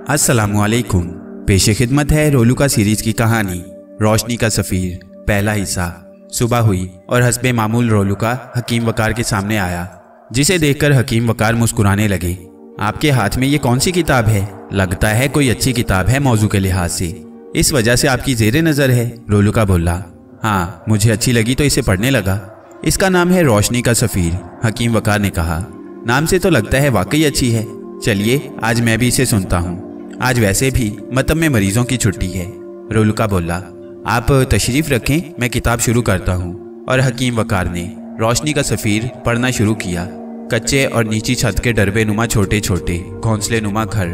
अस्सलामुअलैकुम। पेशे खिदमत है रोलुका सीरीज की कहानी रोशनी का सफ़ीर, पहला हिस्सा। सुबह हुई और हस्बे मामूल रोलुका हकीम वकार के सामने आया, जिसे देखकर हकीम वकार मुस्कुराने लगे। आपके हाथ में ये कौन सी किताब है? लगता है कोई अच्छी किताब है मौजू के लिहाज से, इस वजह से आपकी जेरे नज़र है। रोलुका बोला। हाँ, मुझे अच्छी लगी तो इसे पढ़ने लगा। इसका नाम है रोशनी का सफ़ीर, हकीम वकार ने कहा। नाम से तो लगता है वाकई अच्छी है। चलिए आज मैं भी इसे सुनता हूँ। आज वैसे भी मतब में मरीजों की छुट्टी है। रोलुका बोला। आप तशरीफ़ रखें, मैं किताब शुरू करता हूँ। और हकीम वकार ने रोशनी का सफ़ीर पढ़ना शुरू किया। कच्चे और नीची छत के डरबे नुमा छोटे छोटे घोंसले नुमा घर।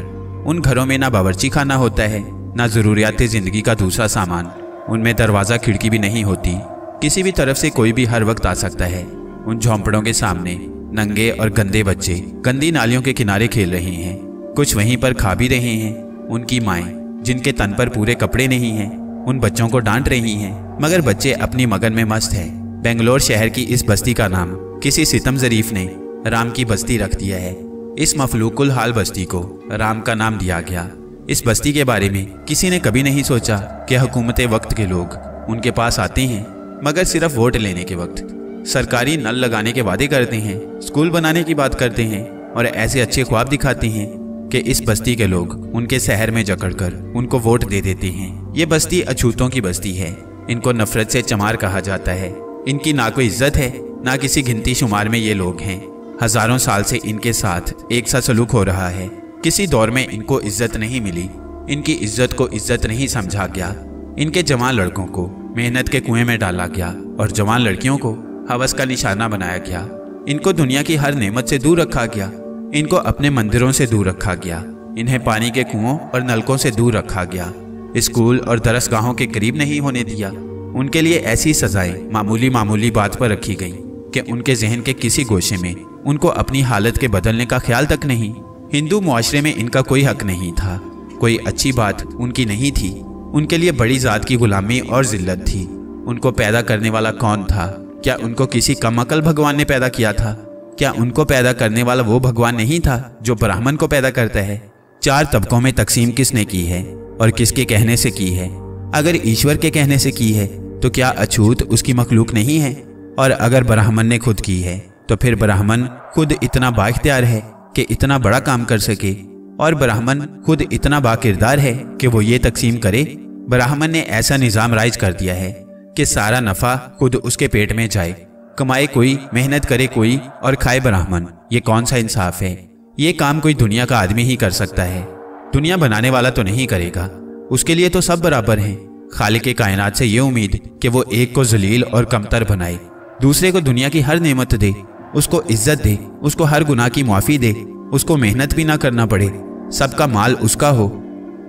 उन घरों में ना बावर्ची खाना होता है, ना ज़रूरियात ज़िंदगी का दूसरा सामान। उनमें दरवाज़ा खिड़की भी नहीं होती, किसी भी तरफ से कोई भी हर वक्त आ सकता है। उन झोंपड़ों के सामने नंगे और गंदे बच्चे गंदी नालियों के किनारे खेल रहे हैं, कुछ वहीं पर खा भी रहे हैं। उनकी माएँ जिनके तन पर पूरे कपड़े नहीं हैं, उन बच्चों को डांट रही हैं, मगर बच्चे अपनी मगन में मस्त हैं। बेंगलोर शहर की इस बस्ती का नाम किसी सितम ज़रीफ ने राम की बस्ती रख दिया है। इस मफलूकुल हाल बस्ती को राम का नाम दिया गया। इस बस्ती के बारे में किसी ने कभी नहीं सोचा कि हुकूमत वक्त के लोग उनके पास आते हैं, मगर सिर्फ वोट लेने के वक्त। सरकारी नल लगाने के वादे करते हैं, स्कूल बनाने की बात करते हैं और ऐसे अच्छे ख्वाब दिखाते हैं कि इस बस्ती के लोग उनके शहर में जकड़कर उनको वोट दे देते हैं। ये बस्ती अछूतों की बस्ती है। इनको नफरत से चमार कहा जाता है। इनकी ना कोई इज्जत है, ना किसी गिनती शुमार में ये लोग हैं। हजारों साल से इनके साथ एक सा सलूक हो रहा है। किसी दौर में इनको इज्जत नहीं मिली, इनकी इज्जत को इज्जत नहीं समझा गया। इनके जवान लड़कों को मेहनत के कुएं में डाला गया और जवान लड़कियों को हवस का निशाना बनाया गया। इनको दुनिया की हर नेमत से दूर रखा गया। इनको अपने मंदिरों से दूर रखा गया। इन्हें पानी के कुओं और नलकों से दूर रखा गया। स्कूल और दरसगाहों के करीब नहीं होने दिया। उनके लिए ऐसी सजाएं मामूली मामूली बात पर रखी गई कि उनके जहन के किसी गोशे में उनको अपनी हालत के बदलने का ख्याल तक नहीं। हिंदू मुआशरे में इनका कोई हक नहीं था, कोई अच्छी बात उनकी नहीं थी। उनके लिए बड़ी जात की गुलामी और जिल्लत थी। उनको पैदा करने वाला कौन था? क्या उनको किसी कम अकल भगवान ने पैदा किया था? क्या उनको पैदा करने वाला वो भगवान नहीं था जो ब्राह्मण को पैदा करता है? चार तबकों में तकसीम किसने की है और किसके कहने से की है? अगर ईश्वर के कहने से की है तो क्या अछूत उसकी मखलूक नहीं है? और अगर ब्राह्मण ने खुद की है तो फिर ब्राह्मण खुद इतना बाइख्तियार है कि इतना बड़ा काम कर सके, और ब्राह्मण खुद इतना बाकिरदार है कि वो ये तकसीम करे। ब्राह्मण ने ऐसा निज़ाम राइज कर दिया है कि सारा नफ़ा खुद उसके पेट में जाए। कमाए कोई, मेहनत करे कोई और खाए ब्राह्मण। ये कौन सा इंसाफ है? ये काम कोई दुनिया का आदमी ही कर सकता है। दुनिया बनाने वाला तो नहीं करेगा, उसके लिए तो सब बराबर हैं। खालिक कायनात से ये उम्मीद कि वो एक को जलील और कमतर बनाए, दूसरे को दुनिया की हर नेमत दे, उसको इज्जत दे, उसको हर गुनाह की माफ़ी दे, उसको मेहनत भी ना करना पड़े, सबका माल उसका हो।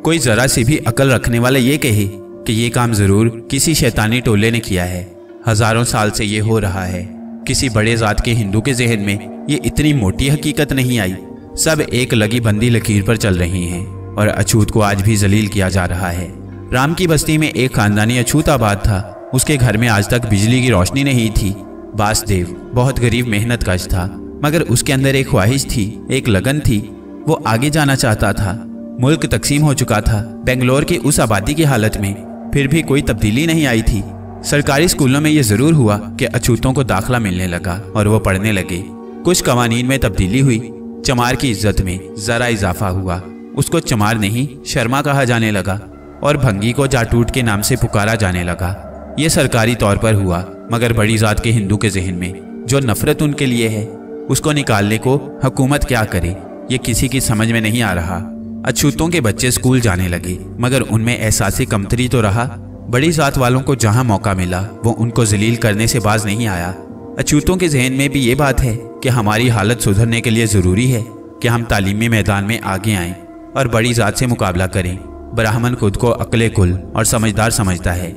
कोई ज़रा सी भी अकल रखने वाला ये कहे कि ये काम ज़रूर किसी शैतानी टोले ने किया है। हजारों साल से ये हो रहा है। किसी बड़े ज़ात के हिंदू के जहन में ये इतनी मोटी हकीकत नहीं आई। सब एक लगी बंदी लकीर पर चल रही हैं और अछूत को आज भी जलील किया जा रहा है। राम की बस्ती में एक खानदानी अछूत आबाद था। उसके घर में आज तक बिजली की रोशनी नहीं थी। बासदेव बहुत गरीब मेहनत कश था, मगर उसके अंदर एक ख्वाहिश थी, एक लगन थी। वो आगे जाना चाहता था। मुल्क तकसीम हो चुका था। बेंगलोर की उस आबादी की हालत में फिर भी कोई तब्दीली नहीं आई थी। सरकारी स्कूलों में ये ज़रूर हुआ कि अछूतों को दाखिला मिलने लगा और वो पढ़ने लगे। कुछ कवानीन में तब्दीली हुई। चमार की इज्जत में ज़रा इजाफा हुआ। उसको चमार नहीं शर्मा कहा जाने लगा और भंगी को जाटूट के नाम से पुकारा जाने लगा। ये सरकारी तौर पर हुआ, मगर बड़ी ज़ात के हिंदू के जहन में जो नफ़रत उनके लिए है उसको निकालने को हुकूमत क्या करे, ये किसी की समझ में नहीं आ रहा। अछूतों के बच्चे स्कूल जाने लगे, मगर उनमें एहसास कमतरी तो रहा। बड़ी ज़ात वालों को जहां मौका मिला वो उनको जलील करने से बाज नहीं आया। अछूतों के जहन में भी ये बात है कि हमारी हालत सुधरने के लिए ज़रूरी है कि हम तालीमी मैदान में आगे आएं और बड़ी ज़ात से मुकाबला करें। ब्राह्मण खुद को अक्ले कुल और समझदार समझता है,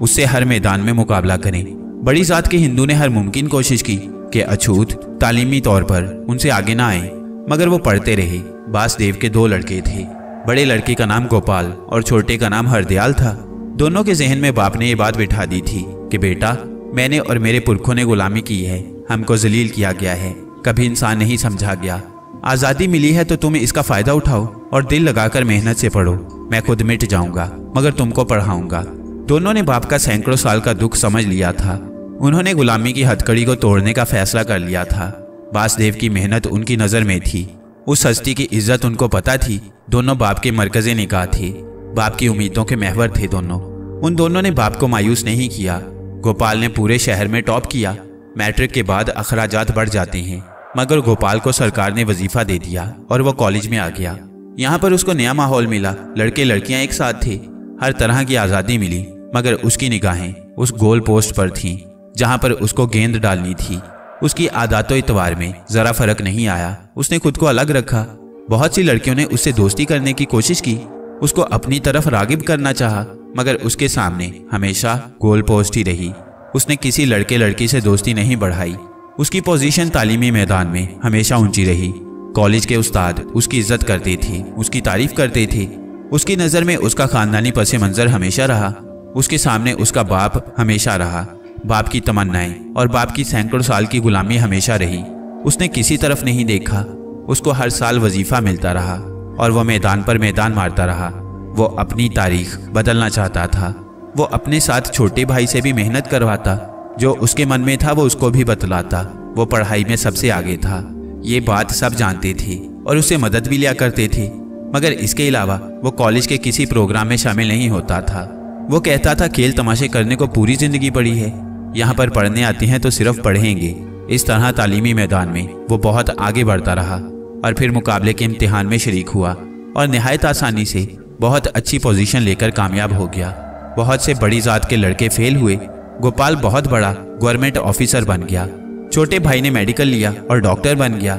उससे हर मैदान में मुकाबला करें। बड़ी ज़ात के हिंदू ने हर मुमकिन कोशिश की कि अछूत तालीमी तौर पर उनसे आगे ना आए, मगर वो पढ़ते रहे। बासदेव के दो लड़के थे। बड़े लड़के का नाम गोपाल और छोटे का नाम हरदयाल था। दोनों के जहन में बाप ने ये बात बिठा दी थी कि बेटा, मैंने और मेरे पुरखों ने गुलामी की है, हमको जलील किया गया है, कभी इंसान नहीं समझा गया। आज़ादी मिली है तो तुम इसका फ़ायदा उठाओ। और दिल लगाकर मेहनत से पढ़ो। मैं खुद मिट जाऊंगा मगर तुमको पढ़ाऊंगा। दोनों ने बाप का सैकड़ों साल का दुख समझ लिया था। उन्होंने गुलामी की हथकड़ी को तोड़ने का फैसला कर लिया था। वासुदेव की मेहनत उनकी नज़र में थी। उस हस्ती की इज्जत उनको पता थी। दोनों बाप के मरकज़े निगाह थे, बाप की उम्मीदों के महवर थे दोनों। उन दोनों ने बाप को मायूस नहीं किया। गोपाल ने पूरे शहर में टॉप किया। मैट्रिक के बाद अखराजात बढ़ जाते हैं, मगर गोपाल को सरकार ने वजीफा दे दिया और वो कॉलेज में आ गया। यहाँ पर उसको नया माहौल मिला। लड़के लड़कियाँ एक साथ थे, हर तरह की आज़ादी मिली, मगर उसकी निगाहें उस गोल पोस्ट पर थीं जहाँ पर उसको गेंद डालनी थी। उसकी आदतों इतवार में ज़रा फर्क नहीं आया। उसने खुद को अलग रखा। बहुत सी लड़कियों ने उससे दोस्ती करने की कोशिश की, उसको अपनी तरफ रागिब करना चाहा, मगर उसके सामने हमेशा गोल पोस्ट ही रही। उसने किसी लड़के लड़की से दोस्ती नहीं बढ़ाई। उसकी पोजीशन तालीमी मैदान में हमेशा ऊंची रही। कॉलेज के उस्ताद उसकी इज्जत करते थे, उसकी तारीफ करते थे। उसकी नज़र में उसका खानदानी पस मंज़र हमेशा रहा। उसके सामने उसका बाप हमेशा रहा। बाप की तमन्नाएं और बाप की सैकड़ों साल की गुलामी हमेशा रही। उसने किसी तरफ नहीं देखा। उसको हर साल वजीफा मिलता रहा और वह मैदान पर मैदान मारता रहा। वो अपनी तारीख बदलना चाहता था। वो अपने साथ छोटे भाई से भी मेहनत करवाता। जो उसके मन में था वो उसको भी बतलाता। वो पढ़ाई में सबसे आगे था। ये बात सब जानते थे और उससे मदद भी लिया करते थे, मगर इसके अलावा वो कॉलेज के किसी प्रोग्राम में शामिल नहीं होता था। वो कहता था खेल तमाशे करने को पूरी जिंदगी पड़ी है, यहाँ पर पढ़ने आते हैं तो सिर्फ पढ़ेंगे। इस तरह तालीमी मैदान में वो बहुत आगे बढ़ता रहा और फिर मुकाबले के इम्तिहान में शरीक हुआ और नहायत आसानी से बहुत अच्छी पोजीशन लेकर कामयाब हो गया। बहुत से बड़ी जात के लड़के फेल हुए। गोपाल बहुत बड़ा गवर्नमेंट ऑफिसर बन गया। छोटे भाई ने मेडिकल लिया और डॉक्टर बन गया।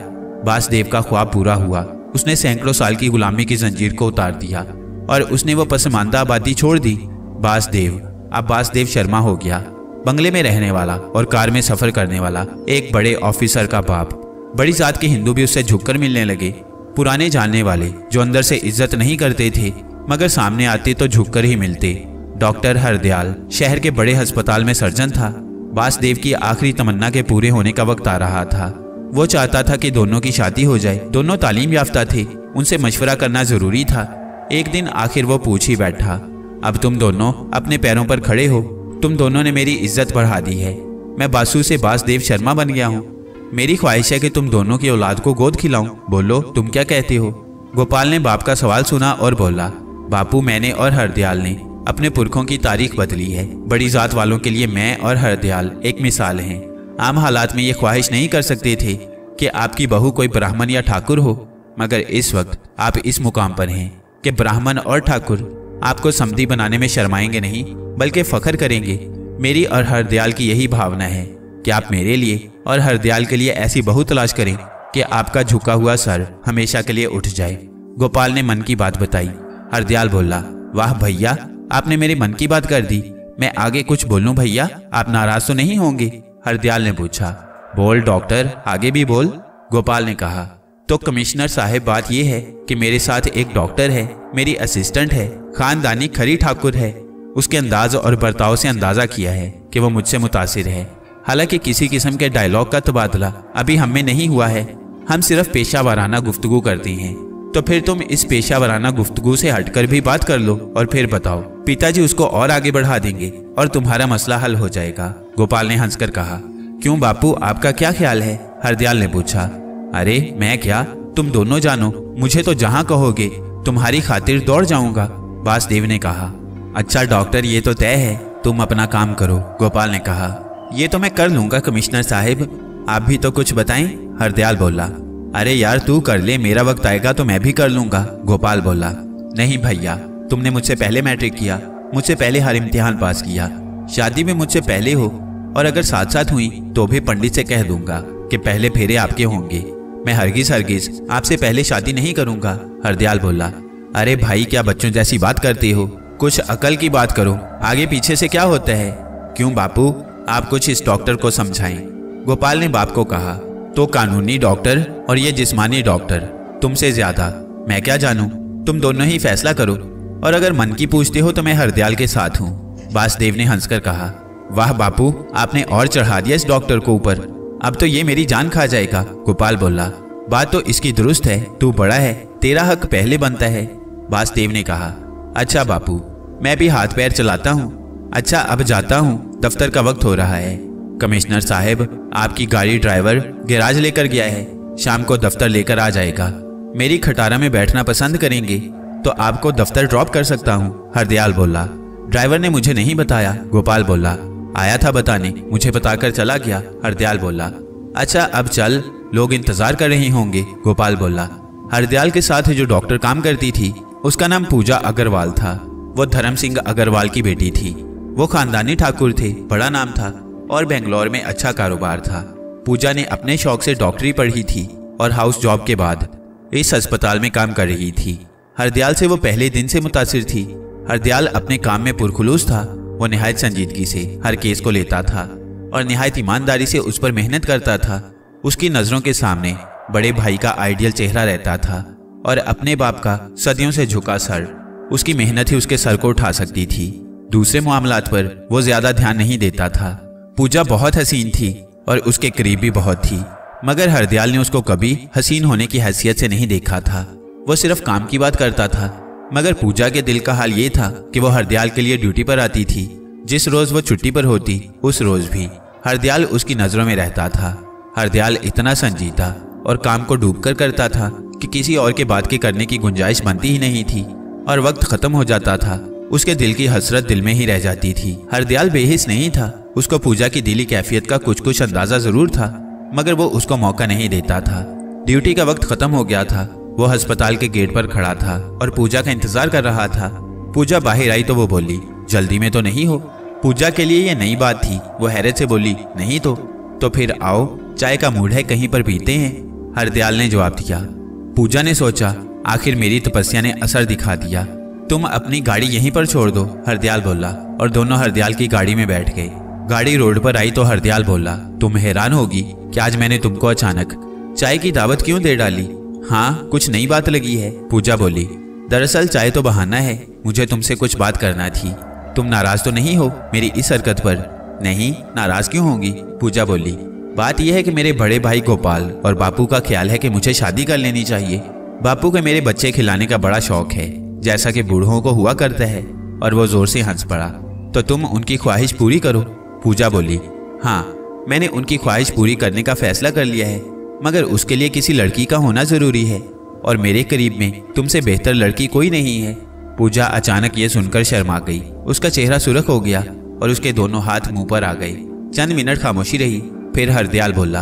वासुदेव का ख्वाब पूरा हुआ। उसने सैकड़ों साल की गुलामी की जंजीर को उतार दिया और उसने वो पसमानदा आबादी छोड़ दी। वासुदेव अब वासुदेव शर्मा हो गया, बंगले में रहने वाला और कार में सफर करने वाला एक बड़े ऑफिसर का बाप। बड़ी जात के हिंदू भी उससे झुककर मिलने लगे। पुराने जानने वाले जो अंदर से इज्जत नहीं करते थे मगर सामने आते तो झुककर ही मिलते। डॉक्टर हरदयाल शहर के बड़े अस्पताल में सर्जन था। वासुदेव की आखिरी तमन्ना के पूरे होने का वक्त आ रहा था। वो चाहता था कि दोनों की शादी हो जाए। दोनों तालीम याफ्ता थे, उनसे मशवरा करना जरूरी था। एक दिन आखिर वो पूछ ही बैठा, अब तुम दोनों अपने पैरों पर खड़े हो। तुम दोनों ने मेरी इज्जत बढ़ा दी है। मैं बासु से वासुदेव शर्मा बन गया हूँ। मेरी ख्वाहिश है कि तुम दोनों की औलाद को गोद खिलाऊं। बोलो तुम क्या कहते हो। गोपाल ने बाप का सवाल सुना और बोला, बापू मैंने और हरदयाल ने अपने पुरखों की तारीख बदली है। बड़ी जात वालों के लिए मैं और हरदयाल एक मिसाल हैं। आम हालात में ये ख्वाहिश नहीं कर सकते थे कि आपकी बहू कोई ब्राह्मण या ठाकुर हो, मगर इस वक्त आप इस मुकाम पर हैं कि ब्राह्मण और ठाकुर आपको समधी बनाने में शर्माएंगे नहीं बल्कि फख्र करेंगे। मेरी और हरदयाल की यही भावना है कि आप मेरे लिए और हरदयाल के लिए ऐसी बहू तलाश करें कि आपका झुका हुआ सर हमेशा के लिए उठ जाए। गोपाल ने मन की बात बताई। हरदयाल बोला, वाह भैया आपने मेरे मन की बात कर दी। मैं आगे कुछ बोलूं भैया, आप नाराज तो नहीं होंगे। हरदयाल ने पूछा। बोल डॉक्टर, आगे भी बोल। गोपाल ने कहा, तो कमिश्नर साहब बात यह है कि मेरे साथ एक डॉक्टर है, मेरी असिस्टेंट है, खानदानी खरी ठाकुर है। उसके अंदाज और बर्ताव से अंदाजा किया है कि वो मुझसे मुतासिर है। हालांकि किसी किस्म के डायलॉग का तबादला अभी हम में नहीं हुआ है। हम सिर्फ पेशा वाराना गुफ्तगू करते हैं। तो फिर तुम इस पेशा वाराना गुफ्तगू से हटकर भी बात कर लो और फिर बताओ। पिताजी उसको और आगे बढ़ा देंगे और तुम्हारा मसला हल हो जाएगा। गोपाल ने हंसकर कहा, क्यों बापू आपका क्या ख्याल है। हरदयाल ने पूछा। अरे मैं क्या, तुम दोनों जानो। मुझे तो जहां कहोगे तुम्हारी खातिर दौड़ जाऊंगा। वासुदेव ने कहा। अच्छा डॉक्टर ये तो तय है, तुम अपना काम करो। गोपाल ने कहा, ये तो मैं कर लूंगा कमिश्नर साहब, आप भी तो कुछ बताएं। हरदयाल बोला, अरे यार तू कर ले, मेरा वक्त आएगा तो मैं भी कर लूंगा। गोपाल बोला, नहीं भैया तुमने मुझसे पहले मैट्रिक किया, मुझसे पहले हर इम्तिहान पास किया, शादी में मुझसे पहले हो और अगर साथ साथ हुई तो भी पंडित से कह दूंगा कि पहले फेरे आपके होंगे। मैं हरगिज आपसे पहले शादी नहीं करूंगा। हरदयाल बोला, अरे भाई क्या बच्चों जैसी बात करते हो, कुछ अकल की बात करो, आगे पीछे से क्या होता है। क्यों बापू आप कुछ इस डॉक्टर को समझाएं। गोपाल ने बाप को कहा, तो कानूनी डॉक्टर और ये जिस्मानी डॉक्टर, तुमसे ज्यादा मैं क्या जानूं। तुम दोनों ही फैसला करो और अगर मन की पूछते हो तो मैं हरदयाल के साथ हूँ। वासुदेव ने हंसकर कहा, वाह बापू आपने और चढ़ा दिया इस डॉक्टर को ऊपर, अब तो ये मेरी जान खा जाएगा। गोपाल बोला, बात तो इसकी दुरुस्त है, तू बड़ा है, तेरा हक पहले बनता है, वासुदेव ने कहा। अच्छा बापू, मैं भी हाथ पैर चलाता हूँ। अच्छा अब जाता हूँ, दफ्तर का वक्त हो रहा है। कमिश्नर साहब, आपकी गाड़ी ड्राइवर गैराज लेकर गया है, शाम को दफ्तर लेकर आ जाएगा। मेरी खटारा में बैठना पसंद करेंगे तो आपको दफ्तर ड्रॉप कर सकता हूँ, हरदयाल बोला। ड्राइवर ने मुझे नहीं बताया, गोपाल बोला। आया था बताने, मुझे बताकर चला गया, हरदयाल बोला। अच्छा अब चल, लोग इंतजार कर रहे होंगे, गोपाल बोला। हरदयाल के साथ जो डॉक्टर काम करती थी उसका नाम पूजा अग्रवाल था। वो धर्म सिंह अग्रवाल की बेटी थी। वो खानदानी ठाकुर थे, बड़ा नाम था और बेंगलोर में अच्छा कारोबार था। पूजा ने अपने शौक से डॉक्टरी पढ़ी थी और हाउस जॉब के बाद इस अस्पताल में काम कर रही थी। हरदयाल से वो पहले दिन से मुतासिर थी। हरदयाल अपने काम में पुरखुलूस था। वो निहायत संजीदगी से हर केस को लेता था और निहायत ईमानदारी से उस पर मेहनत करता था। उसकी नज़रों के सामने बड़े भाई का आइडियल चेहरा रहता था और अपने बाप का सदियों से झुका सर, उसकी मेहनत ही उसके सर को उठा सकती थी। दूसरे मामलात पर वो ज्यादा ध्यान नहीं देता था। पूजा बहुत हसीन थी और उसके करीब भी बहुत थी, मगर हरदयाल ने उसको कभी हसीन होने की हैसियत से नहीं देखा था। वो सिर्फ काम की बात करता था। मगर पूजा के दिल का हाल ये था कि वो हरदयाल के लिए ड्यूटी पर आती थी। जिस रोज वो छुट्टी पर होती उस रोज भी हरदयाल उसकी नजरों में रहता था। हरदयाल इतना संजीदा और काम को डूबकर करता था कि किसी और के बात के करने की गुंजाइश बनती ही नहीं थी और वक्त खत्म हो जाता था। उसके दिल की हसरत दिल में ही रह जाती थी। हरदयाल बेहिस नहीं था। उसको पूजा की दिली कैफियत का कुछ कुछ अंदाजा जरूर था, मगर वो उसको मौका नहीं देता था। ड्यूटी का वक्त खत्म हो गया था। वो अस्पताल के गेट पर खड़ा था और पूजा का इंतजार कर रहा था। पूजा बाहर आई तो वो बोली, जल्दी में तो नहीं हो? पूजा के लिए ये नई बात थी। वो हैरत से बोली, नहीं तो फिर आओ, चाय का मूड है, कहीं पर पीते हैं, हरदयाल ने जवाब दिया। पूजा ने सोचा, आखिर मेरी तपस्या ने असर दिखा दिया। तुम अपनी गाड़ी यहीं पर छोड़ दो, हरदयाल बोला और दोनों हरदयाल की गाड़ी में बैठ गए। गाड़ी रोड पर आई तो हरदयाल बोला, तुम हैरान होगी कि आज मैंने तुमको अचानक चाय की दावत क्यों दे डाली। हाँ, कुछ नई बात लगी है, पूजा बोली। दरअसल चाय तो बहाना है, मुझे तुमसे कुछ बात करना थी। तुम नाराज तो नहीं हो मेरी इस हरकत पर? नहीं, नाराज क्यों होंगी, पूजा बोली। बात यह है कि मेरे बड़े भाई गोपाल और बापू का ख्याल है कि मुझे शादी कर लेनी चाहिए। बापू को मेरे बच्चे खिलाने का बड़ा शौक है, जैसा कि बूढ़ों को हुआ करता है। और वो जोर से हंस पड़ा। तो तुम उनकी ख्वाहिश पूरी करो, पूजा बोली। हाँ, मैंने उनकी ख्वाहिश पूरी करने का फैसला कर लिया है, मगर उसके लिए किसी लड़की का होना जरूरी है और मेरे करीब में तुमसे बेहतर लड़की कोई नहीं है। पूजा अचानक ये सुनकर शर्मा गई। उसका चेहरा सुर्ख हो गया और उसके दोनों हाथ मुंह पर आ गए। चंद मिनट खामोशी रही, फिर हरदयाल बोला,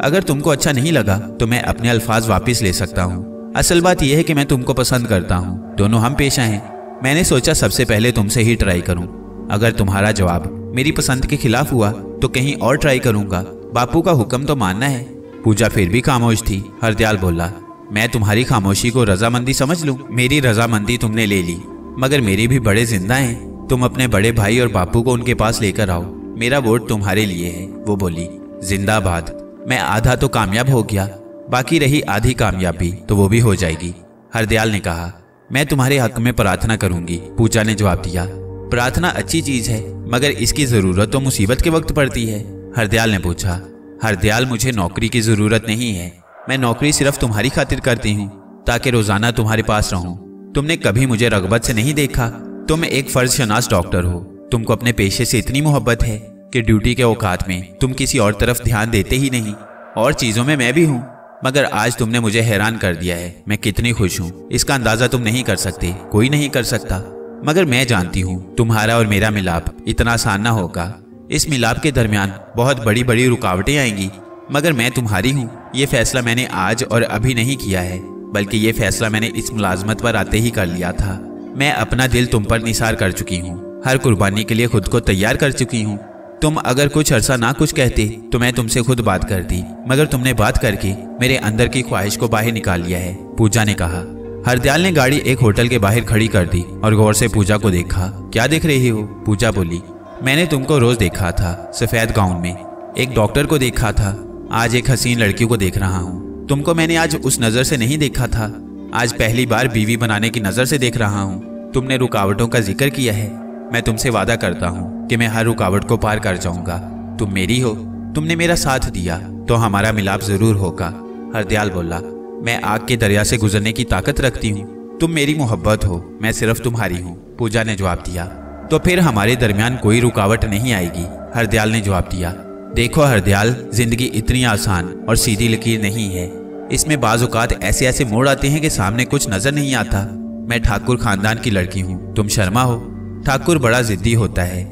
अगर तुमको अच्छा नहीं लगा तो मैं अपने अल्फाज वापस ले सकता हूँ। असल बात यह है कि मैं तुमको पसंद करता हूँ, दोनों हम पेशा हैं। मैंने सोचा सबसे पहले तुमसे ही ट्राई करूँ। अगर तुम्हारा जवाब मेरी पसंद के खिलाफ हुआ तो कहीं और ट्राई करूंगा। बापू का हुक्म तो मानना है। पूजा फिर भी खामोश थी। हरदयाल बोला, मैं तुम्हारी खामोशी को रजामंदी समझ लूं? मेरी रजामंदी तुमने ले ली, मगर मेरे भी बड़े जिंदा हैं। तुम अपने बड़े भाई और बापू को उनके पास लेकर आओ, मेरा वोट तुम्हारे लिए है, वो बोली। जिंदाबाद। मैं आधा तो कामयाब हो गया, बाकी रही आधी कामयाबी तो वो भी हो जाएगी, हरदयाल ने कहा। मैं तुम्हारे हक में प्रार्थना करूंगी, पूजा ने जवाब दिया। प्रार्थना अच्छी चीज है, मगर इसकी जरूरत तो मुसीबत के वक्त पड़ती है, हरदयाल ने पूछा। हरदयाल, मुझे नौकरी की जरूरत नहीं है। मैं नौकरी सिर्फ तुम्हारी खातिर करती हूँ, ताकि रोजाना तुम्हारे पास रहूं। तुमने कभी मुझे रगबत से नहीं देखा। तुम एक फर्जशनास डॉक्टर हो। तुमको अपने पेशे से इतनी मोहब्बत है कि ड्यूटी के औकात में तुम किसी और तरफ ध्यान देते ही नहीं। और चीजों में मैं भी हूँ, मगर आज तुमने मुझे हैरान कर दिया है। मैं कितनी खुश हूँ इसका अंदाजा तुम नहीं कर सकते, कोई नहीं कर सकता। मगर मैं जानती हूँ तुम्हारा और मेरा मिलाप इतना आसान ना होगा। इस मिलाप के दरमियान बहुत बड़ी बड़ी रुकावटें आएंगी, मगर मैं तुम्हारी हूँ। ये फैसला मैंने आज और अभी नहीं किया है, बल्कि ये फैसला मैंने इस मुलाजमत पर आते ही कर लिया था। मैं अपना दिल तुम पर निसार कर चुकी हूँ, हर कुर्बानी के लिए खुद को तैयार कर चुकी हूँ। तुम अगर कुछ अरसा ना कुछ कहते तो मैं तुमसे खुद बात करती, मगर तुमने बात करके मेरे अंदर की ख्वाहिश को बाहर निकाल लिया है, पूजा ने कहा। हरदयाल ने गाड़ी एक होटल के बाहर खड़ी कर दी और गौर से पूजा को देखा। क्या देख रही हो, पूजा बोली। मैंने तुमको रोज देखा था, सफेद गाउन में। एक डॉक्टर को देखा था, आज एक हसीन लड़की को देख रहा हूँ। तुमको मैंने आज उस नजर से नहीं देखा था, आज पहली बार बीवी बनाने की नजर से देख रहा हूँ। तुमने रुकावटों का जिक्र किया है, मैं तुमसे वादा करता हूँ कि मैं हर रुकावट को पार कर जाऊंगा। तुम मेरी हो, तुमने मेरा साथ दिया तो हमारा मिलाप जरूर होगा, हरदयाल बोला। मैं आग के दरिया से गुजरने की ताकत रखती हूँ। तुम मेरी मोहब्बत हो, मैं सिर्फ तुम्हारी हूँ, पूजा ने जवाब दिया। तो फिर हमारे दरमियान कोई रुकावट नहीं आएगी, हरदयाल ने जवाब दिया। देखो हरदयाल, जिंदगी इतनी आसान और सीधी लकीर नहीं है। इसमें बाज़ औक़ात ऐसे ऐसे मोड़ आते हैं कि सामने कुछ नजर नहीं आता। मैं ठाकुर खानदान की लड़की हूँ, तुम शर्मा हो। ठाकुर बड़ा जिद्दी होता है।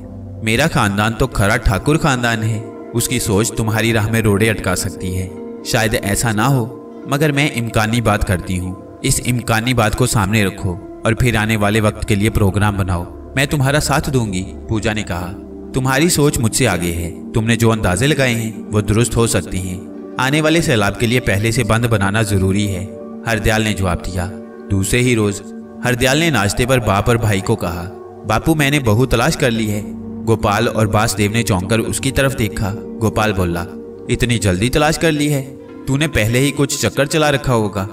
मेरा खानदान तो खरा ठाकुर खानदान है। उसकी सोच तुम्हारी राह में रोड़े अटका सकती है। शायद ऐसा ना हो, मगर मैं इम्कानी बात करती हूँ। इस इम्कानी बात को सामने रखो और फिर आने वाले वक्त के लिए प्रोग्राम बनाओ। मैं तुम्हारा साथ दूंगी, पूजा ने कहा। तुम्हारी सोच मुझसे आगे है। तुमने जो अंदाजे लगाए हैं वो दुरुस्त हो सकती हैं। आने वाले सैलाब के लिए पहले से बंद बनाना जरूरी है, हरदयाल ने जवाब दिया। दूसरे ही रोज हरदयाल ने नाश्ते पर बाप और भाई को कहा, बापू मैंने बहू तलाश कर ली है। गोपाल और बासदेव ने चौंक कर उसकी तरफ देखा। गोपाल बोला, इतनी जल्दी तलाश कर ली है? तूने पहले ही कुछ चक्कर चला रखा होगा।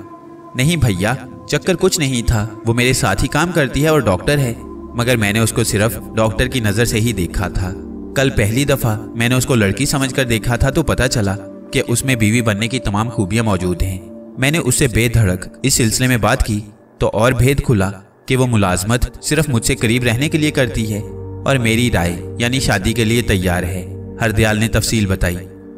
नहीं भैया, चक्कर कुछ नहीं था। वो मेरे साथ ही काम करती है और डॉक्टर है, मगर मैंने उसको सिर्फ डॉक्टर की नज़र से ही देखा था। कल पहली दफ़ा मैंने उसको लड़की समझकर देखा था तो पता चला कि उसमें बीवी बनने की तमाम खूबियाँ मौजूद हैं। मैंने उससे बेधड़क इस सिलसिले में बात की तो और भेद खुला कि वो मुलाजमत सिर्फ मुझसे करीब रहने के लिए करती है और मेरी राय यानी शादी के लिए तैयार है, हरदयाल ने तफसील बताई।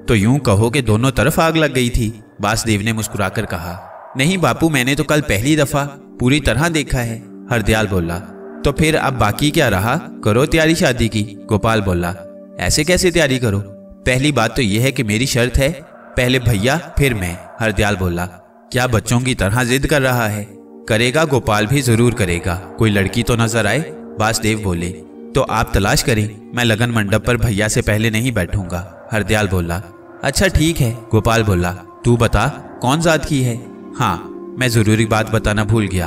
तो यूं कहो कि दोनों तरफ आग लग गई थी, बासदेव ने मुस्कुराकर कहा। नहीं बापू, मैंने तो कल पहली दफा पूरी तरह देखा है, हरदयाल बोला। तो फिर अब बाकी क्या रहा? करो तैयारी शादी की, गोपाल बोला। ऐसे कैसे तैयारी करो? पहली बात तो यह है कि मेरी शर्त है, पहले भैया फिर मैं, हरदयाल बोला। क्या बच्चों की तरह जिद कर रहा है? करेगा, गोपाल भी जरूर करेगा। कोई लड़की तो नजर आए, बासदेव बोले। तो आप तलाश करें, मैं लगन मंडप पर भैया से पहले नहीं बैठूंगा, हरदयाल बोला। अच्छा ठीक है, गोपाल बोला। तू बता कौन जात की है? हाँ, मैं जरूरी बात बताना भूल गया।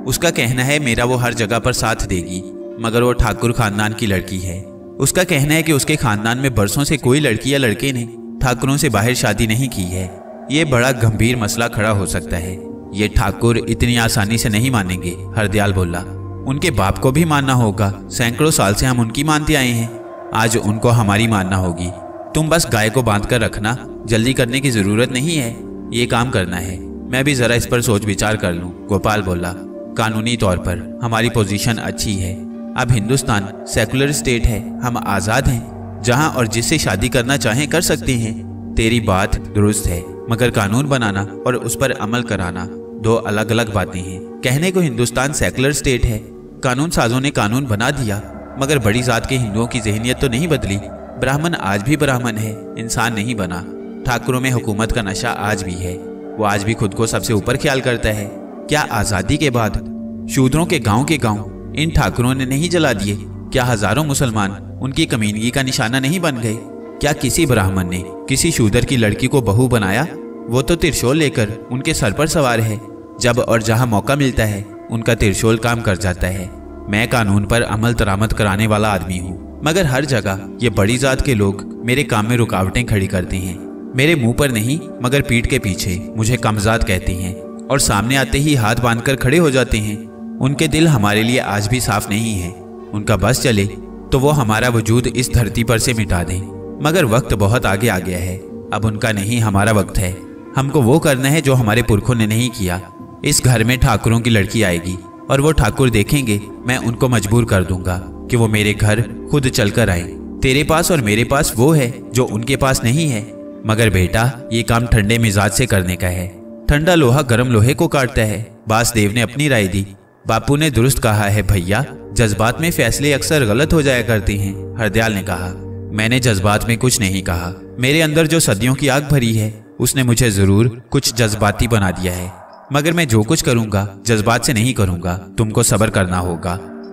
उसका कहना है मेरा वो हर जगह पर साथ देगी, मगर वो ठाकुर खानदान की लड़की है। उसका कहना है कि उसके खानदान में बरसों से कोई लड़की या लड़के ने ठाकुरों से बाहर शादी नहीं की है। ये बड़ा गंभीर मसला खड़ा हो सकता है। ये ठाकुर इतनी आसानी से नहीं मानेंगे, हरदयाल बोला। उनके बाप को भी मानना होगा। सैकड़ों साल से हम उनकी मानते आए हैं, आज उनको हमारी मानना होगी। तुम बस गाय को बांध कर रखना, जल्दी करने की जरूरत नहीं है, ये काम करना है। मैं भी जरा इस पर सोच विचार कर लूं, गोपाल बोला। कानूनी तौर पर हमारी पोजीशन अच्छी है। अब हिंदुस्तान सेकुलर स्टेट है, हम आज़ाद हैं, जहां और जिससे शादी करना चाहें कर सकते हैं। तेरी बात दुरुस्त है, मगर कानून बनाना और उस पर अमल कराना दो अलग अलग बातें हैं। कहने को हिंदुस्तान सेकुलर स्टेट है, कानून साजों ने कानून बना दिया, मगर बड़ी जात के हिंदुओं की जहनियत तो नहीं बदली। ब्राह्मण आज भी ब्राह्मण है, इंसान नहीं बना। ठाकुरों में हुकूमत का नशा आज भी है, वो आज भी खुद को सबसे ऊपर ख्याल करता है। क्या आज़ादी के बाद शूद्रों के गांव इन ठाकुरों ने नहीं जला दिए? क्या हजारों मुसलमान उनकी कमीनगी का निशाना नहीं बन गए? क्या किसी ब्राह्मण ने किसी शूदर की लड़की को बहू बनाया? वो तो त्रिशूल लेकर उनके सर पर सवार है। जब और जहां मौका मिलता है उनका त्रिशूल काम कर जाता है। मैं कानून पर अमल दरामद कराने वाला आदमी हूँ, मगर हर जगह ये बड़ी जात के लोग मेरे काम में रुकावटें खड़ी करते हैं। मेरे मुंह पर नहीं मगर पीठ के पीछे मुझे कमजात कहते हैं और सामने आते ही हाथ बांधकर खड़े हो जाते हैं। उनके दिल हमारे लिए आज भी साफ नहीं है। उनका बस चले तो वो हमारा वजूद इस धरती पर से मिटा दें, मगर वक्त बहुत आगे आ गया है। अब उनका नहीं हमारा वक्त है। हमको वो करना है जो हमारे पुरखों ने नहीं किया। इस घर में ठाकुरों की लड़की आएगी और वो ठाकुर देखेंगे, मैं उनको मजबूर कर दूंगा कि वो मेरे घर खुद चलकर आए। तेरे पास और मेरे पास वो है जो उनके पास नहीं है, मगर बेटा ये काम ठंडे मिजाज से करने का है। ठंडा लोहा गर्म लोहे को काटता है, बासदेव ने अपनी राय दी। बापू ने दुरुस्त कहा है भैया, जज्बात में फैसले अक्सर गलत हो जाया करते हैं, हरदयाल ने कहा। मैंने जज्बात में कुछ नहीं कहा। मेरे अंदर जो सदियों की आग भरी है उसने मुझे जरूर कुछ जज्बाती बना दिया है, मगर मैं जो कुछ करूंगा जज्बात से नहीं करूंगा। तुमको सब्र करना होगा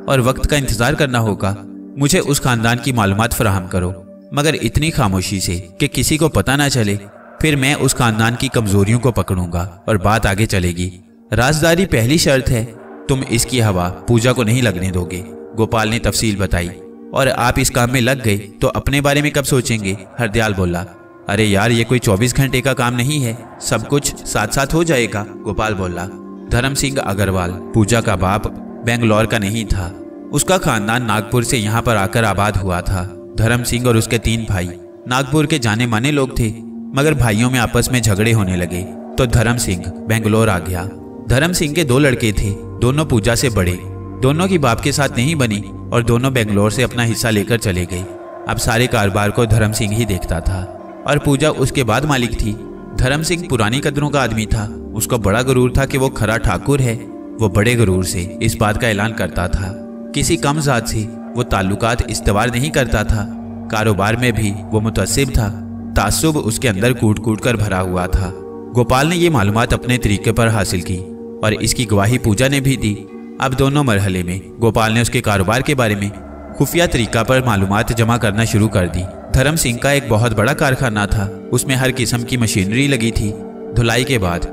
और वक्त का इंतजार करना होगा। मुझे उस खानदान की मालूमात फराहम करो, मगर इतनी खामोशी से कि किसी को पता ना चले। फिर मैं उस खानदान की कमजोरियों को पकड़ूंगा और बात आगे चलेगी। राजदारी पहली शर्त है, तुम इसकी हवा पूजा को नहीं लगने दोगे, गोपाल ने तफसील बताई। और आप इस काम में लग गए तो अपने बारे में कब सोचेंगे, हरदयाल बोला। अरे यार, ये कोई 24 घंटे का काम नहीं है, सब कुछ साथ साथ हो जाएगा, गोपाल बोला। धर्म सिंह अग्रवाल पूजा का बाप बेंगलोर का नहीं था। उसका खानदान नागपुर से यहाँ पर आकर आबाद हुआ था। धर्म सिंह और उसके 3 भाई नागपुर के जाने माने लोग थे, मगर भाइयों में आपस में झगड़े होने लगे। तो धर्म सिंह बेंगलोर आ गया। धर्म सिंह के 2 लड़के थे, दोनों पूजा से बड़े। दोनों की बाप के साथ नहीं बनी और दोनों बेंगलोर से अपना हिस्सा लेकर चले गए। अब सारे कारोबार को धर्म सिंह ही देखता था और पूजा उसके बाद मालिक थी। धर्म सिंह पुरानी कदरों का आदमी था। उसको बड़ा गुरूर था कि वो खरा ठाकुर है। वो बड़े गुरूर से इस बात का ऐलान करता था। किसी कम जात से वो ताल्लुकात इस्तेवार नहीं करता था। कारोबार में भी वो मुतअस्सिब था। तासुब उसके अंदर कूट कूट कर भरा हुआ था। गोपाल ने ये मालूमात अपने तरीके पर हासिल की और इसकी गवाही पूजा ने भी दी। अब दोनों मरहले में गोपाल ने उसके कारोबार के बारे में खुफिया तरीका पर मालूमात जमा करना शुरू कर दी। धर्म सिंह का एक बहुत बड़ा कारखाना था। उसमें हर किस्म की मशीनरी लगी थी। धुलाई के बाद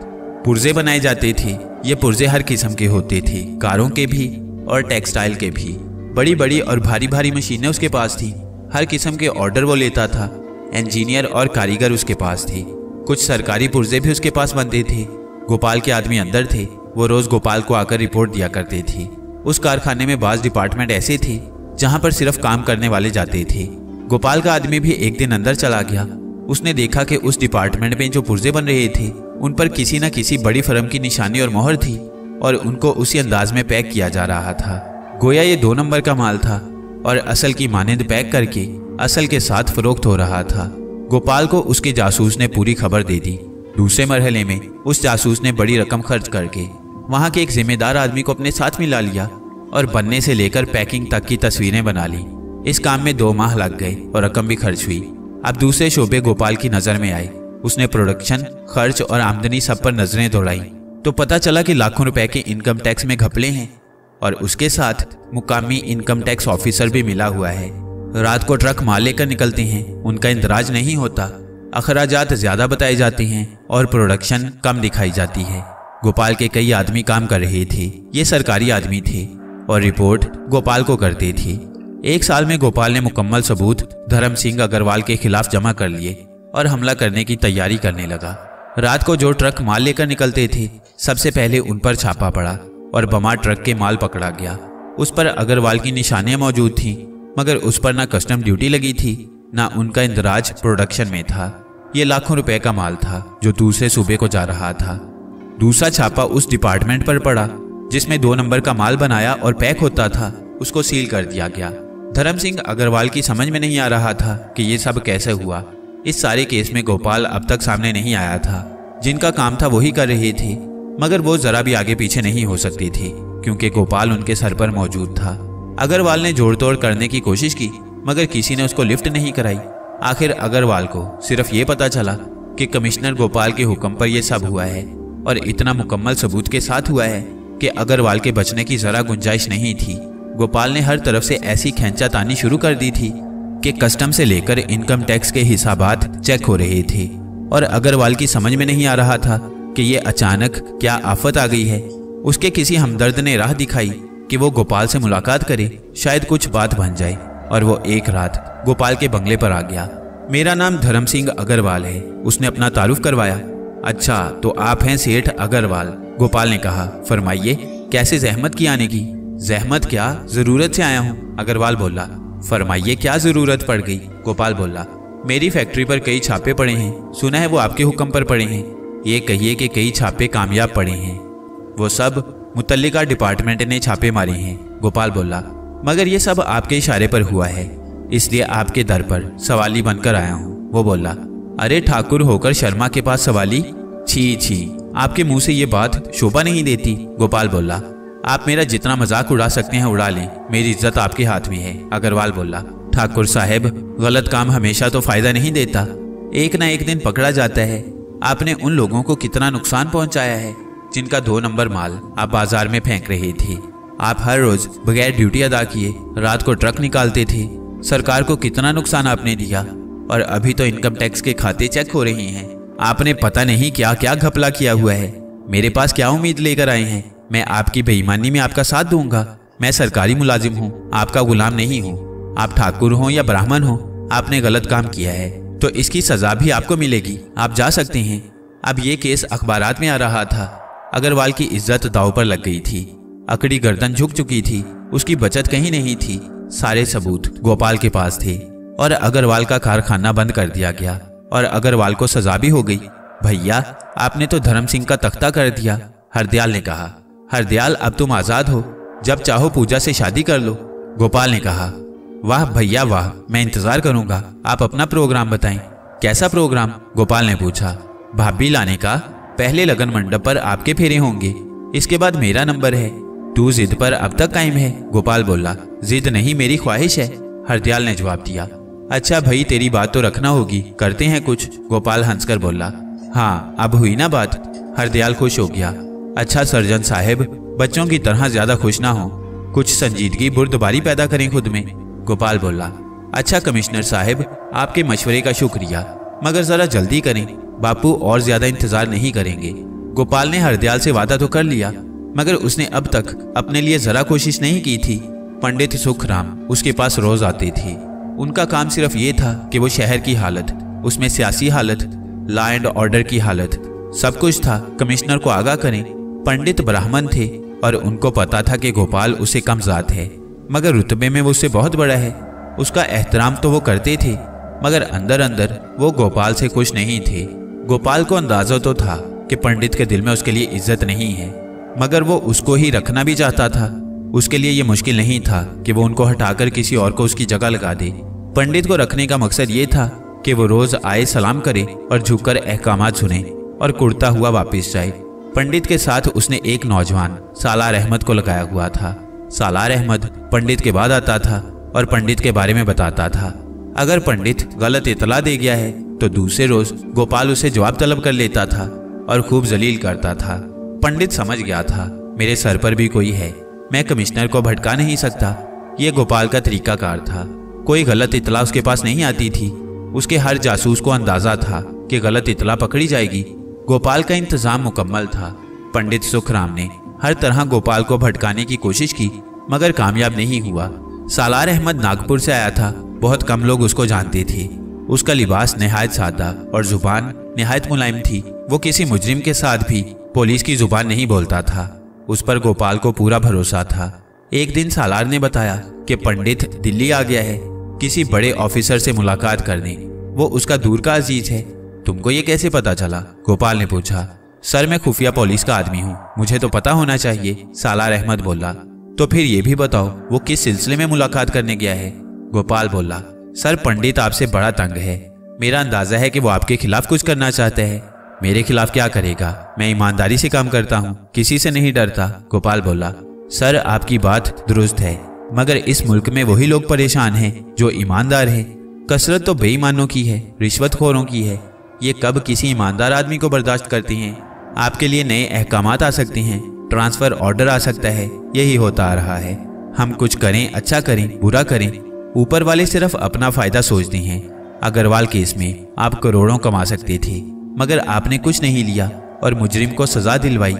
पुर्जे बनाए जाते थे। ये पुर्जे हर किस्म के होते थे, कारों के भी और टेक्सटाइल के भी। बड़ी बड़ी और भारी भारी मशीनें उसके पास थी। हर किस्म के ऑर्डर वो लेता था। इंजीनियर और कारीगर उसके पास थे। कुछ सरकारी पुर्जे भी उसके पास बनते थे। गोपाल के आदमी अंदर थे। वो रोज गोपाल को आकर रिपोर्ट दिया करते थे। उस कारखाने में बाज डिपार्टमेंट ऐसे थे जहां पर सिर्फ काम करने वाले जाते थे। गोपाल का आदमी भी एक दिन अंदर चला गया। उसने देखा कि उस डिपार्टमेंट में जो पुर्जे बन रहे थे उन पर किसी न किसी बड़ी फर्म की निशानी और मोहर थी और उनको उसी अंदाज में पैक किया जा रहा था, गोया ये 2 नंबर का माल था और असल की मानंद पैक करके असल के साथ फरोख्त हो रहा था। गोपाल को उसके जासूस ने पूरी खबर दे दी। दूसरे मरहले में उस जासूस ने बड़ी रकम खर्च करके वहां के एक जिम्मेदार आदमी को अपने साथ मिला लिया और बनने से लेकर पैकिंग तक की तस्वीरें बना ली। इस काम में 2 माह लग गए और रकम भी खर्च हुई। अब दूसरे शोबे गोपाल की नजर में आए। उसने प्रोडक्शन, खर्च और आमदनी सब पर नजरें दौड़ाई तो पता चला कि लाखों रुपए के इनकम टैक्स में घपले हैं और उसके साथ मुकामी इनकम टैक्स ऑफिसर भी मिला हुआ है। रात को ट्रक माल लेकर निकलते हैं, उनका इंदराज नहीं होता, अखराजात ज्यादा बताए जाते हैं और प्रोडक्शन कम दिखाई जाती है। गोपाल के कई आदमी काम कर रहे थे। ये सरकारी आदमी थे और रिपोर्ट गोपाल को करते थे। 1 साल में गोपाल ने मुकम्मल सबूत धर्म सिंह अग्रवाल के खिलाफ जमा कर लिए और हमला करने की तैयारी करने लगा। रात को जो ट्रक माल लेकर निकलते थे सबसे पहले उन पर छापा पड़ा और बमा ट्रक के माल पकड़ा गया। उस पर अग्रवाल की निशानियां मौजूद थीं, मगर उस पर ना कस्टम ड्यूटी लगी थी ना उनका इंदराज प्रोडक्शन में था। ये लाखों रुपए का माल था जो दूसरे सूबे को जा रहा था। दूसरा छापा उस डिपार्टमेंट पर पड़ा जिसमें 2 नंबर का माल बनाया और पैक होता था। उसको सील कर दिया गया। धर्म सिंह अग्रवाल की समझ में नहीं आ रहा था कि ये सब कैसे हुआ। इस सारे केस में गोपाल अब तक सामने नहीं आया था। जिनका काम था वही कर रहे थे, मगर वो जरा भी आगे पीछे नहीं हो सकते थे क्योंकि गोपाल उनके सर पर मौजूद था। अग्रवाल ने जोड़ तोड़ करने की कोशिश की मगर किसी ने उसको लिफ्ट नहीं कराई। आखिर अग्रवाल को सिर्फ ये पता चला कि कमिश्नर गोपाल के हुक्म पर यह सब हुआ है और इतना मुकम्मल सबूत के साथ हुआ है कि अग्रवाल के बचने की जरा गुंजाइश नहीं थी। गोपाल ने हर तरफ से ऐसी खींचातानी शुरू कर दी थी कि कस्टम से लेकर इनकम टैक्स के हिसाबात चेक हो रहे थे और अग्रवाल की समझ में नहीं आ रहा था कि ये अचानक क्या आफत आ गई है। उसके किसी हमदर्द ने राह दिखाई कि वो गोपाल से मुलाकात करे, शायद कुछ बात बन जाए, और वो एक रात गोपाल के बंगले पर आ गया। मेरा नाम धर्म सिंह अग्रवाल है, उसने अपना तारुफ करवाया। अच्छा, तो आप हैं सेठ अग्रवाल, गोपाल ने कहा। फरमाइए, कैसे जहमत की आने की? जहमत क्या, जरूरत से आया हूँ, अग्रवाल बोला। फरमाइए, क्या जरूरत पड़ गई? गोपाल बोला। मेरी फैक्ट्री पर कई छापे पड़े हैं, सुना है वो आपके हुक्म पर पड़े हैं। ये कहिए कि कई छापे कामयाब पड़े हैं। वो सब मुतल्लिका डिपार्टमेंट ने छापे मारे हैं, गोपाल बोला, मगर ये सब आपके इशारे पर हुआ है, इसलिए आपके दर पर सवाली बनकर आया हूँ। वो बोला। अरे ठाकुर होकर शर्मा के पास सवाली? छी छी, आपके मुंह से ये बात शोभा नहीं देती, गोपाल बोला। आप मेरा जितना मजाक उड़ा सकते हैं उड़ा लें, मेरी इज्जत आपके हाथ में है, अग्रवाल बोला। ठाकुर साहब, गलत काम हमेशा तो फायदा नहीं देता, एक ना एक दिन पकड़ा जाता है। आपने उन लोगों को कितना नुकसान पहुंचाया है जिनका 2 नंबर माल आप बाजार में फेंक रहे थे। आप हर रोज बगैर ड्यूटी अदा किए रात को ट्रक निकालते थे। सरकार को कितना नुकसान आपने दिया, और अभी तो इनकम टैक्स के खाते चेक हो रहे हैं। आपने पता नहीं क्या क्या घपला किया हुआ है। मेरे पास क्या उम्मीद लेकर आए हैं? मैं आपकी बेईमानी में आपका साथ दूंगा? मैं सरकारी मुलाजिम हूँ, आपका गुलाम नहीं हूँ। आप ठाकुर हो या ब्राह्मण हो, आपने गलत काम किया है तो इसकी सजा भी आपको मिलेगी, आप जा सकते हैं। अब ये केस अखबारात में आ रहा था। अग्रवाल की इज्जत दांव पर लग गई थी, अकड़ी गर्दन झुक चुकी थी, उसकी बचत कहीं नहीं थी। सारे सबूत गोपाल के पास थे और अग्रवाल का कारखाना बंद कर दिया गया और अग्रवाल को सजा भी हो गई। भैया, आपने तो धर्म सिंह का तख्ता कर दिया, हरदयाल ने कहा। हरदयाल, अब तुम आजाद हो, जब चाहो पूजा से शादी कर लो, गोपाल ने कहा। वाह भैया वाह, मैं इंतजार करूंगा, आप अपना प्रोग्राम बताएं। कैसा प्रोग्राम? गोपाल ने पूछा। भाभी लाने का, पहले लगन मंडप पर आपके फेरे होंगे, इसके बाद मेरा नंबर है। तू जिद पर अब तक कायम है, गोपाल बोला। जिद नहीं, मेरी ख्वाहिश है, हरदयाल ने जवाब दिया। अच्छा भाई, तेरी बात तो रखना होगी, करते हैं कुछ, गोपाल हंसकर बोला। हाँ, अब हुई ना बात, हरदयाल खुश हो गया। अच्छा सर्जन साहब, बच्चों की तरह ज्यादा खुश ना हो, कुछ संजीदगी बुर्दबारी पैदा करें खुद में, गोपाल बोला। अच्छा कमिश्नर साहब, आपके मशवरे का शुक्रिया, मगर जरा जल्दी करें, बापू और ज्यादा इंतजार नहीं करेंगे। गोपाल ने हरदयाल से वादा तो कर लिया, मगर उसने अब तक अपने लिए जरा कोशिश नहीं की थी। पंडित सुखराम उसके पास रोज आते थे। उनका काम सिर्फ ये था कि वो शहर की हालत, उसमें सियासी हालत, लॉ एंड ऑर्डर की हालत, सब कुछ था, कमिश्नर को आगाह करें। पंडित ब्राह्मण थे और उनको पता था कि गोपाल उससे कम जात है, मगर रुतबे में वो उससे बहुत बड़ा है। उसका एहतराम तो वो करते थे, मगर अंदर अंदर वो गोपाल से खुश नहीं थे। गोपाल को अंदाजा तो था कि पंडित के दिल में उसके लिए इज्जत नहीं है, मगर वो उसको ही रखना भी चाहता था। उसके लिए ये मुश्किल नहीं था कि वो उनको हटाकर किसी और को उसकी जगह लगा दे। पंडित को रखने का मकसद ये था कि वो रोज आए, सलाम करे और झुककर अहकामात सुने और कुड़ता हुआ वापस जाए। पंडित के साथ उसने एक नौजवान सालार अहमद को लगाया हुआ था। सालार अहमद पंडित के बाद आता था और पंडित के बारे में बताता था। अगर पंडित गलत इतला दे गया है तो दूसरे रोज गोपाल उसे जवाब तलब कर लेता था और खूब जलील करता था। पंडित समझ गया था, मेरे सर पर भी कोई है, मैं कमिश्नर को भटका नहीं सकता। ये गोपाल का तरीकाकार था। कोई गलत इतला उसके पास नहीं आती थी। उसके हर जासूस को अंदाजा था कि गलत इतला पकड़ी जाएगी। गोपाल का इंतजाम मुकम्मल था। पंडित सुखराम ने हर तरह गोपाल को भटकाने की कोशिश की, मगर कामयाब नहीं हुआ। सालार अहमद नागपुर से आया था, बहुत कम लोग उसको जानते थे। उसका लिबास निहायत सादा और जुबान निहायत मुलायम थी। वो किसी मुजरिम के साथ भी पुलिस की जुबान नहीं बोलता था। उस पर गोपाल को पूरा भरोसा था। एक दिन सालार ने बताया कि पंडित दिल्ली आ गया है किसी बड़े ऑफिसर से मुलाकात करने। वो उसका दूर का अजीज है। तुमको ये कैसे पता चला? गोपाल ने पूछा। सर, मैं खुफिया पुलिस का आदमी हूँ, मुझे तो पता होना चाहिए, सालार अहमद बोला। तो फिर ये भी बताओ वो किस सिलसिले में मुलाकात करने गया है? गोपाल बोला। सर, पंडित आपसे बड़ा तंग है। मेरा अंदाजा है कि वो आपके खिलाफ कुछ करना चाहता है। मेरे खिलाफ क्या करेगा? मैं ईमानदारी से काम करता हूँ, किसी से नहीं डरता, गोपाल बोला। सर, आपकी बात दुरुस्त है, मगर इस मुल्क में वही लोग परेशान हैं जो ईमानदार हैं। कसरत तो बेईमानों की है, रिश्वतखोरों की है। ये कब किसी ईमानदार आदमी को बर्दाश्त करती हैं? आपके लिए नए अहकामात आ सकते हैं, ट्रांसफर ऑर्डर आ सकता है, यही होता आ रहा है। हम कुछ करें, अच्छा करें, बुरा करें, ऊपर वाले सिर्फ अपना फायदा सोचते हैं। अग्रवाल केस में आप करोड़ों कमा सकते थे, मगर आपने कुछ नहीं लिया और मुजरिम को सजा दिलवाई।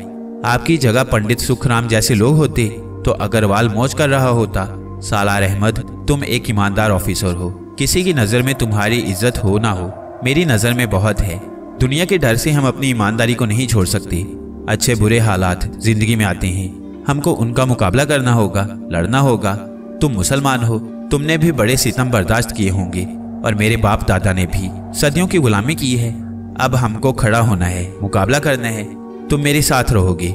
आपकी जगह पंडित सुखराम जैसे लोग होते तो अग्रवाल मौज कर रहा होता। सालार अहमद, तुम एक ईमानदार ऑफिसर हो, किसी की नज़र में तुम्हारी इज्जत हो ना हो, मेरी नज़र में बहुत है। दुनिया के डर से हम अपनी ईमानदारी को नहीं छोड़ सकते। अच्छे बुरे हालात जिंदगी में आते हैं, हमको उनका मुकाबला करना होगा, लड़ना होगा। तुम मुसलमान हो, तुमने भी बड़े सितम बर्दाश्त किए होंगे और मेरे बाप दादा ने भी सदियों की गुलामी की है। अब हमको खड़ा होना है, मुकाबला करना है। तुम मेरे साथ रहोगे।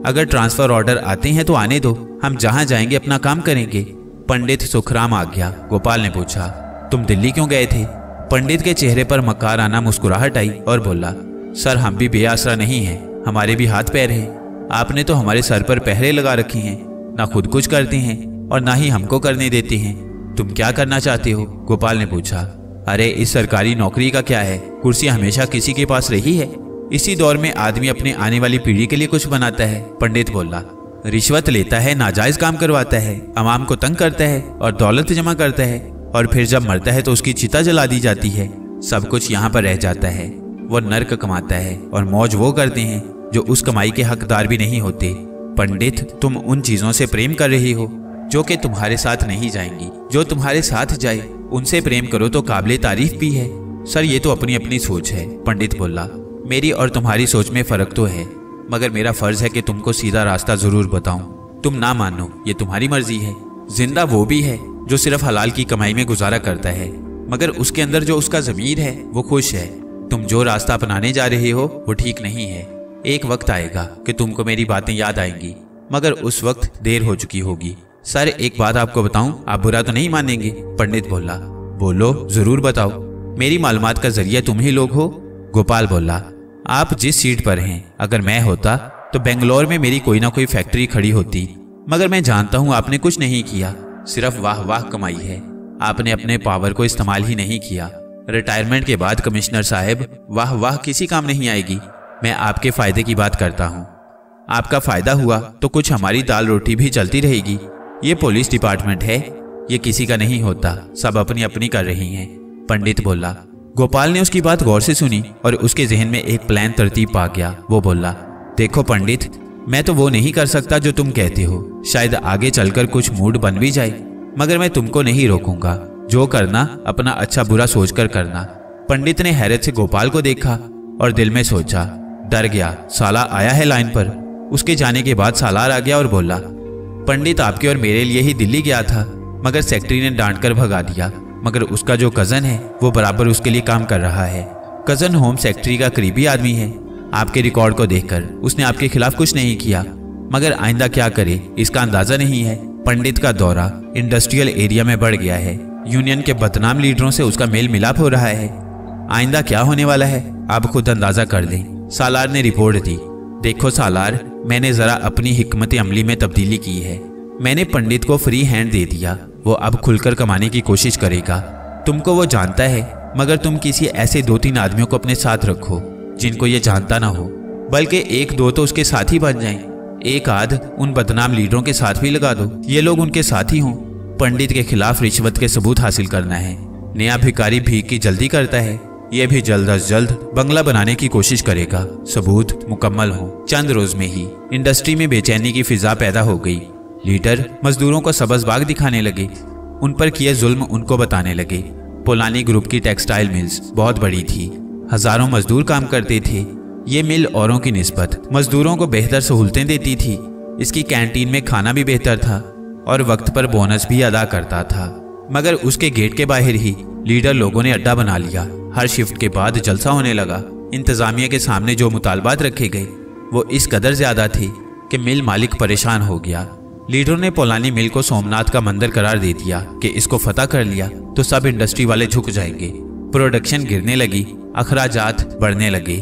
अगर ट्रांसफर ऑर्डर आते हैं तो आने दो, हम जहां जाएंगे अपना काम करेंगे। पंडित सुखराम आ गया। गोपाल ने पूछा, तुम दिल्ली क्यों गए थे? पंडित के चेहरे पर मकाराना मुस्कुराहट आई और बोला, सर, हम भी बेआसरा नहीं हैं, हमारे भी हाथ पैर हैं। आपने तो हमारे सर पर पहरे लगा रखे हैं, ना खुद कुछ करते हैं और ना ही हमको करने देते हैं। तुम क्या करना चाहते हो? गोपाल ने पूछा। अरे, इस सरकारी नौकरी का क्या है, कुर्सी हमेशा किसी के पास रही है। इसी दौर में आदमी अपने आने वाली पीढ़ी के लिए कुछ बनाता है, पंडित बोला। रिश्वत लेता है, नाजायज काम करवाता है, अवाम को तंग करता है और दौलत जमा करता है, और फिर जब मरता है तो उसकी चिता जला दी जाती है। सब कुछ यहाँ पर रह जाता है। वो नर्क कमाता है और मौज वो करते हैं जो उस कमाई के हकदार भी नहीं होते। पंडित, तुम उन चीजों से प्रेम कर रही हो जो कि तुम्हारे साथ नहीं जाएंगी। जो तुम्हारे साथ जाए उनसे प्रेम करो तो काबिले तारीफ भी है। सर, ये तो अपनी अपनी सोच है, पंडित बोला। मेरी और तुम्हारी सोच में फर्क तो है, मगर मेरा फर्ज है कि तुमको सीधा रास्ता जरूर बताऊं। तुम ना मानो, ये तुम्हारी मर्जी है। जिंदा वो भी है जो सिर्फ हलाल की कमाई में गुजारा करता है, मगर उसके अंदर जो उसका ज़मीर है वो खुश है। तुम जो रास्ता अपनाने जा रहे हो वो ठीक नहीं है। एक वक्त आएगा कि तुमको मेरी बातें याद आएंगी, मगर उस वक्त देर हो चुकी होगी। सर, एक बात आपको बताऊं, आप बुरा तो नहीं मानेंगे? पंडित बोला। बोलो, जरूर बताओ। मेरी मालूमात का जरिया तुम ही लोग हो। गोपाल बोला। आप जिस सीट पर हैं, अगर मैं होता तो बेंगलोर में मेरी कोई ना कोई फैक्ट्री खड़ी होती, मगर मैं जानता हूं आपने कुछ नहीं किया, सिर्फ वाह वाह कमाई है। आपने अपने पावर को इस्तेमाल ही नहीं किया। रिटायरमेंट के बाद कमिश्नर साहब, वाह वाह किसी काम नहीं आएगी। मैं आपके फायदे की बात करता हूँ। आपका फायदा हुआ तो कुछ हमारी दाल रोटी भी चलती रहेगी। ये पुलिस डिपार्टमेंट है, ये किसी का नहीं होता, सब अपनी अपनी कर रही हैं। पंडित बोला। गोपाल ने उसकी बात गौर से सुनी और उसके जहन में एक प्लान तरतीब पा गया। वो बोला, देखो पंडित, मैं तो वो नहीं कर सकता जो तुम कहते हो। शायद आगे चलकर कुछ मूड बन भी जाए, मगर मैं तुमको नहीं रोकूंगा। जो करना अपना अच्छा बुरा सोचकर करना। पंडित ने हैरत से गोपाल को देखा और दिल में सोचा, डर गया, साला आया है लाइन पर। उसके जाने के बाद सालार आ गया और बोला, पंडित आपके और मेरे लिए ही दिल्ली गया था, मगर सेक्रेटरी ने डांट कर भगा दिया। मगर उसका जो कजन है वो बराबर उसके लिए काम कर रहा है। कजन होम सेक्रेटरी का करीबी आदमी है। आपके रिकॉर्ड को देखकर उसने आपके खिलाफ कुछ नहीं किया, मगर आइंदा क्या करे इसका अंदाजा नहीं है। पंडित का दौरा इंडस्ट्रियल एरिया में बढ़ गया है। यूनियन के बदनाम लीडरों से उसका मेल मिलाप हो रहा है। आइंदा क्या होने वाला है आप खुद अंदाजा कर लें। सालार ने रिपोर्ट दी। देखो सालार, मैंने जरा अपनी हिकमत अमली में तब्दीली की है। मैंने पंडित को फ्री हैंड दे दिया। वो अब खुलकर कमाने की कोशिश करेगा। तुमको वो जानता है, मगर तुम किसी ऐसे 2-3 आदमियों को अपने साथ रखो जिनको ये जानता ना हो, बल्कि 1-2 तो उसके साथ ही बन जाएं। एक आध उन बदनाम लीडरों के साथ भी लगा दो, ये लोग उनके साथ ही हों। पंडित के खिलाफ रिश्वत के सबूत हासिल करना है। नया भिखारी भीख की जल्दी करता है, यह भी जल्द अज जल्द बंगला बनाने की कोशिश करेगा। सबूत मुकम्मल हो। चंद रोज में ही इंडस्ट्री में बेचैनी की फिजा पैदा हो गई। लीडर मजदूरों को सबज़बाग दिखाने लगे, उन पर किए जुल्म उनको बताने लगे। पोलानी ग्रुप की टेक्सटाइल मिल्स बहुत बड़ी थी, हजारों मजदूर काम करते थे। ये मिल औरों की निस्बत मजदूरों को बेहतर सहूलतें देती थी। इसकी कैंटीन में खाना भी बेहतर था और वक्त पर बोनस भी अदा करता था। मगर उसके गेट के बाहर ही लीडर लोगों ने अड्डा बना लिया। हर शिफ्ट के बाद जलसा होने लगा। इंतजामिया के सामने जो मुतालबात रखे गए वो इस कदर ज्यादा थे कि मिल मालिक परेशान हो गया। लीडरों ने पोलानी मिल को सोमनाथ का मंदिर करार दे दिया कि इसको फतह कर लिया तो सब इंडस्ट्री वाले झुक जाएंगे। प्रोडक्शन गिरने लगी, अखराजात बढ़ने लगे,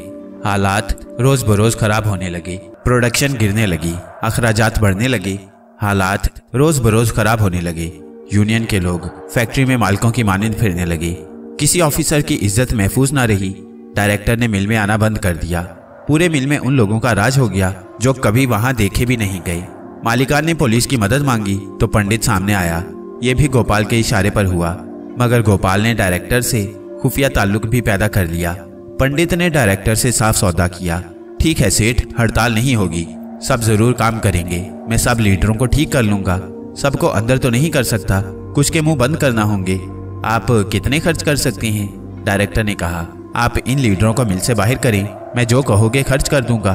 हालात रोज बरोज खराब होने लगे। प्रोडक्शन गिरने लगी, अखराजात बढ़ने लगे, हालात रोज बरोज खराब होने लगे। यूनियन के लोग फैक्ट्री में मालिकों की मानिंद फिरने लगे। किसी ऑफिसर की इज्जत महफूज ना रही। डायरेक्टर ने मिल में आना बंद कर दिया। पूरे मिल में उन लोगों का राज हो गया जो कभी वहां देखे भी नहीं गए। मालिकान ने पुलिस की मदद मांगी तो पंडित सामने आया। यह भी गोपाल के इशारे पर हुआ, मगर गोपाल ने डायरेक्टर से खुफिया ताल्लुक भी पैदा कर लिया। पंडित ने डायरेक्टर से साफ सौदा किया। ठीक है सेठ, हड़ताल नहीं होगी, सब जरूर काम करेंगे। मैं सब लीडरों को ठीक कर लूंगा। सबको अंदर तो नहीं कर सकता, कुछ के मुंह बंद करना होंगे। आप कितने खर्च कर सकते हैं? डायरेक्टर ने कहा, आप इन लीडरों को मिल से बाहर करें, मैं जो कहोगे खर्च कर दूंगा।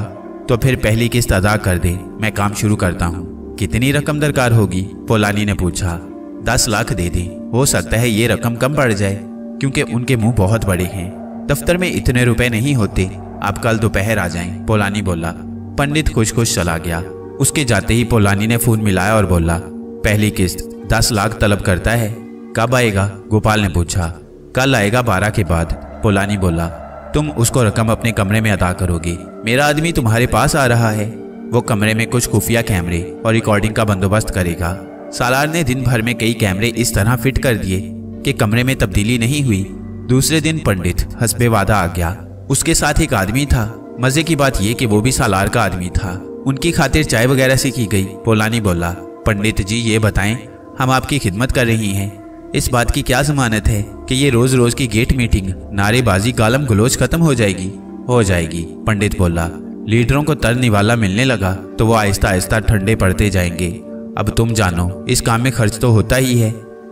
तो फिर पहली किस्त अदा कर दे, मैं काम शुरू करता हूँ। कितनी रकम दरकार होगी? पोलानी ने पूछा। 10 लाख दे दें। हो सकता है ये रकम कम पड़ जाए, क्योंकि उनके मुंह बहुत बड़े हैं। दफ्तर में इतने रुपए नहीं होते। आप कल दोपहर आ जाएं, पोलानी बोला। पंडित खुश खुश चला गया। उसके जाते ही पोलानी ने फोन मिलाया और बोला, पहली किस्त 10 लाख तलब करता है। कब आएगा? गोपाल ने पूछा। कल आएगा 12 के बाद, पोलानी बोला। तुम उसको रकम अपने कमरे में अदा करोगे। मेरा आदमी तुम्हारे पास आ रहा है। वो कमरे में कुछ खुफिया कैमरे और रिकॉर्डिंग का बंदोबस्त करेगा। सालार ने दिन भर में कई कैमरे इस तरह फिट कर दिए कि कमरे में तब्दीली नहीं हुई। दूसरे दिन पंडित हस्बे वादा आ गया। उसके साथ एक आदमी था। मजे की बात यह कि वो भी सालार का आदमी था। उनकी खातिर चाय वगैरह से की गई। पोलानी बोला, पंडित जी ये बताएं, हम आपकी खिदमत कर रही हैं, इस बात की क्या जमानत है कि ये रोज रोज की गेट मीटिंग, नारेबाजी, गालम गलोच खत्म हो जाएगी? हो जाएगी, पंडित बोला। लीडरों को तर निवाला मिलने लगा तो वो आहिस्ता आहिस्ता ठंडे पड़ते जाएंगे। अब तुम जानो, इस काम में खर्च तो होता ही है।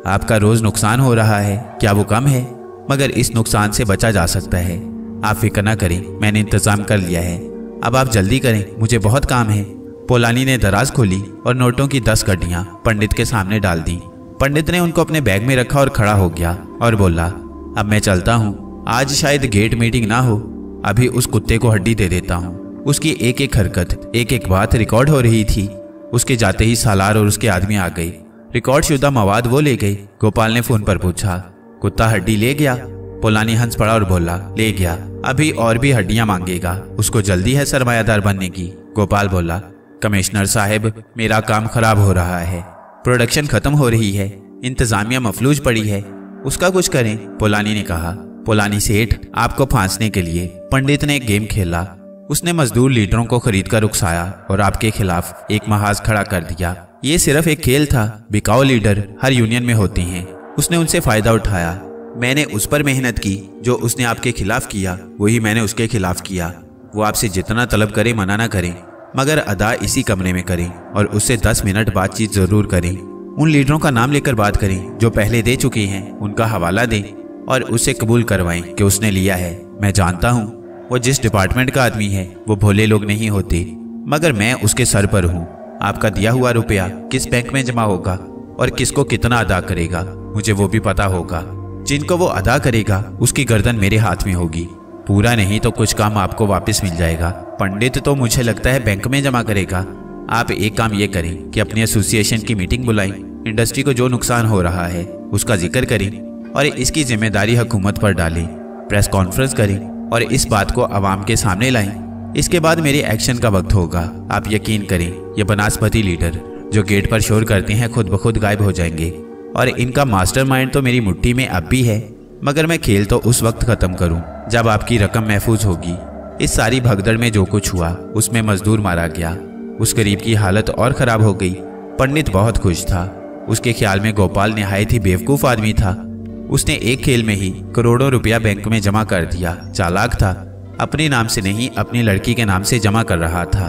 आपका रोज नुकसान हो रहा है, क्या वो कम है? मगर इस नुकसान से बचा जा सकता है। आप फिक्र ना करें, मैंने इंतजाम कर लिया है। अब आप जल्दी करें, मुझे बहुत काम है। पोलानी ने दराज खोली और नोटों की 10 गड्डियां पंडित के सामने डाल दी। पंडित ने उनको अपने बैग में रखा और खड़ा हो गया और बोला, अब मैं चलता हूँ, आज शायद गेट मीटिंग ना हो, अभी उस कुत्ते को हड्डी दे देता हूँ। उसकी एक एक हरकत, एक एक बात रिकॉर्ड हो रही थी। उसके जाते ही सालार और उसके आदमी आ गए। रिकॉर्ड शुदा मवाद वो ले गए। गोपाल ने फोन पर पूछा, कुत्ता हड्डी ले गया? पोलानी हंस पड़ा और बोला, ले गया, अभी और भी हड्डियां मांगेगा, उसको जल्दी है सरमायादार बनने की। गोपाल बोला, कमिश्नर साहब, मेरा काम खराब हो रहा है, प्रोडक्शन खत्म हो रही है, इंतजामिया मफलूज पड़ी है, उसका कुछ करें। पोलानी ने कहा, पोलानी सेठ, आपको फांसने के लिए पंडित ने एक गेम खेला। उसने मजदूर लीडरों को खरीद कर उकसाया और आपके खिलाफ एक महाज खड़ा कर दिया। ये सिर्फ एक खेल था, बिकाऊ लीडर हर यूनियन में होते हैं, उसने उनसे फायदा उठाया। मैंने उस पर मेहनत की, जो उसने आपके खिलाफ किया वही मैंने उसके खिलाफ किया। वो आपसे जितना तलब करे मना ना करें, मगर अदा इसी कमरे में करें और उससे 10 मिनट बातचीत जरूर करें। उन लीडरों का नाम लेकर बात करें जो पहले दे चुके हैं, उनका हवाला दें और उससे कबूल करवाएं कि उसने लिया है। मैं जानता हूँ वो जिस डिपार्टमेंट का आदमी है वो भोले लोग नहीं होते, मगर मैं उसके सर पर हूँ। आपका दिया हुआ रुपया किस बैंक में जमा होगा और किसको कितना अदा करेगा, मुझे वो भी पता होगा। जिनको वो अदा करेगा उसकी गर्दन मेरे हाथ में होगी। पूरा नहीं तो कुछ काम आपको वापस मिल जाएगा। पंडित तो मुझे लगता है बैंक में जमा करेगा। आप एक काम ये करें कि अपनी एसोसिएशन की मीटिंग बुलाएं, इंडस्ट्री को जो नुकसान हो रहा है उसका जिक्र करें और इसकी जिम्मेदारी हुकूमत पर डालें। प्रेस कॉन्फ्रेंस करें और इस बात को आवाम के सामने लाएं। इसके बाद मेरे एक्शन का वक्त होगा। आप यकीन करें, ये बनास्पति लीडर जो गेट पर शोर करते हैं खुद ब खुद गायब हो जाएंगे और इनका मास्टरमाइंड तो मेरी मुट्ठी में अब भी है, मगर मैं खेल तो उस वक्त खत्म करूं जब आपकी रकम महफूज होगी। इस सारी भगदड़ में जो कुछ हुआ उसमें मजदूर मारा गया, उस गरीब की हालत और खराब हो गई। पंडित बहुत खुश था। उसके ख्याल में गोपाल निहायत ही बेवकूफ आदमी था। उसने एक खेल में ही करोड़ों रुपया बैंक में जमा कर दिया। चालाक था, अपने नाम से नहीं अपनी लड़की के नाम से जमा कर रहा था।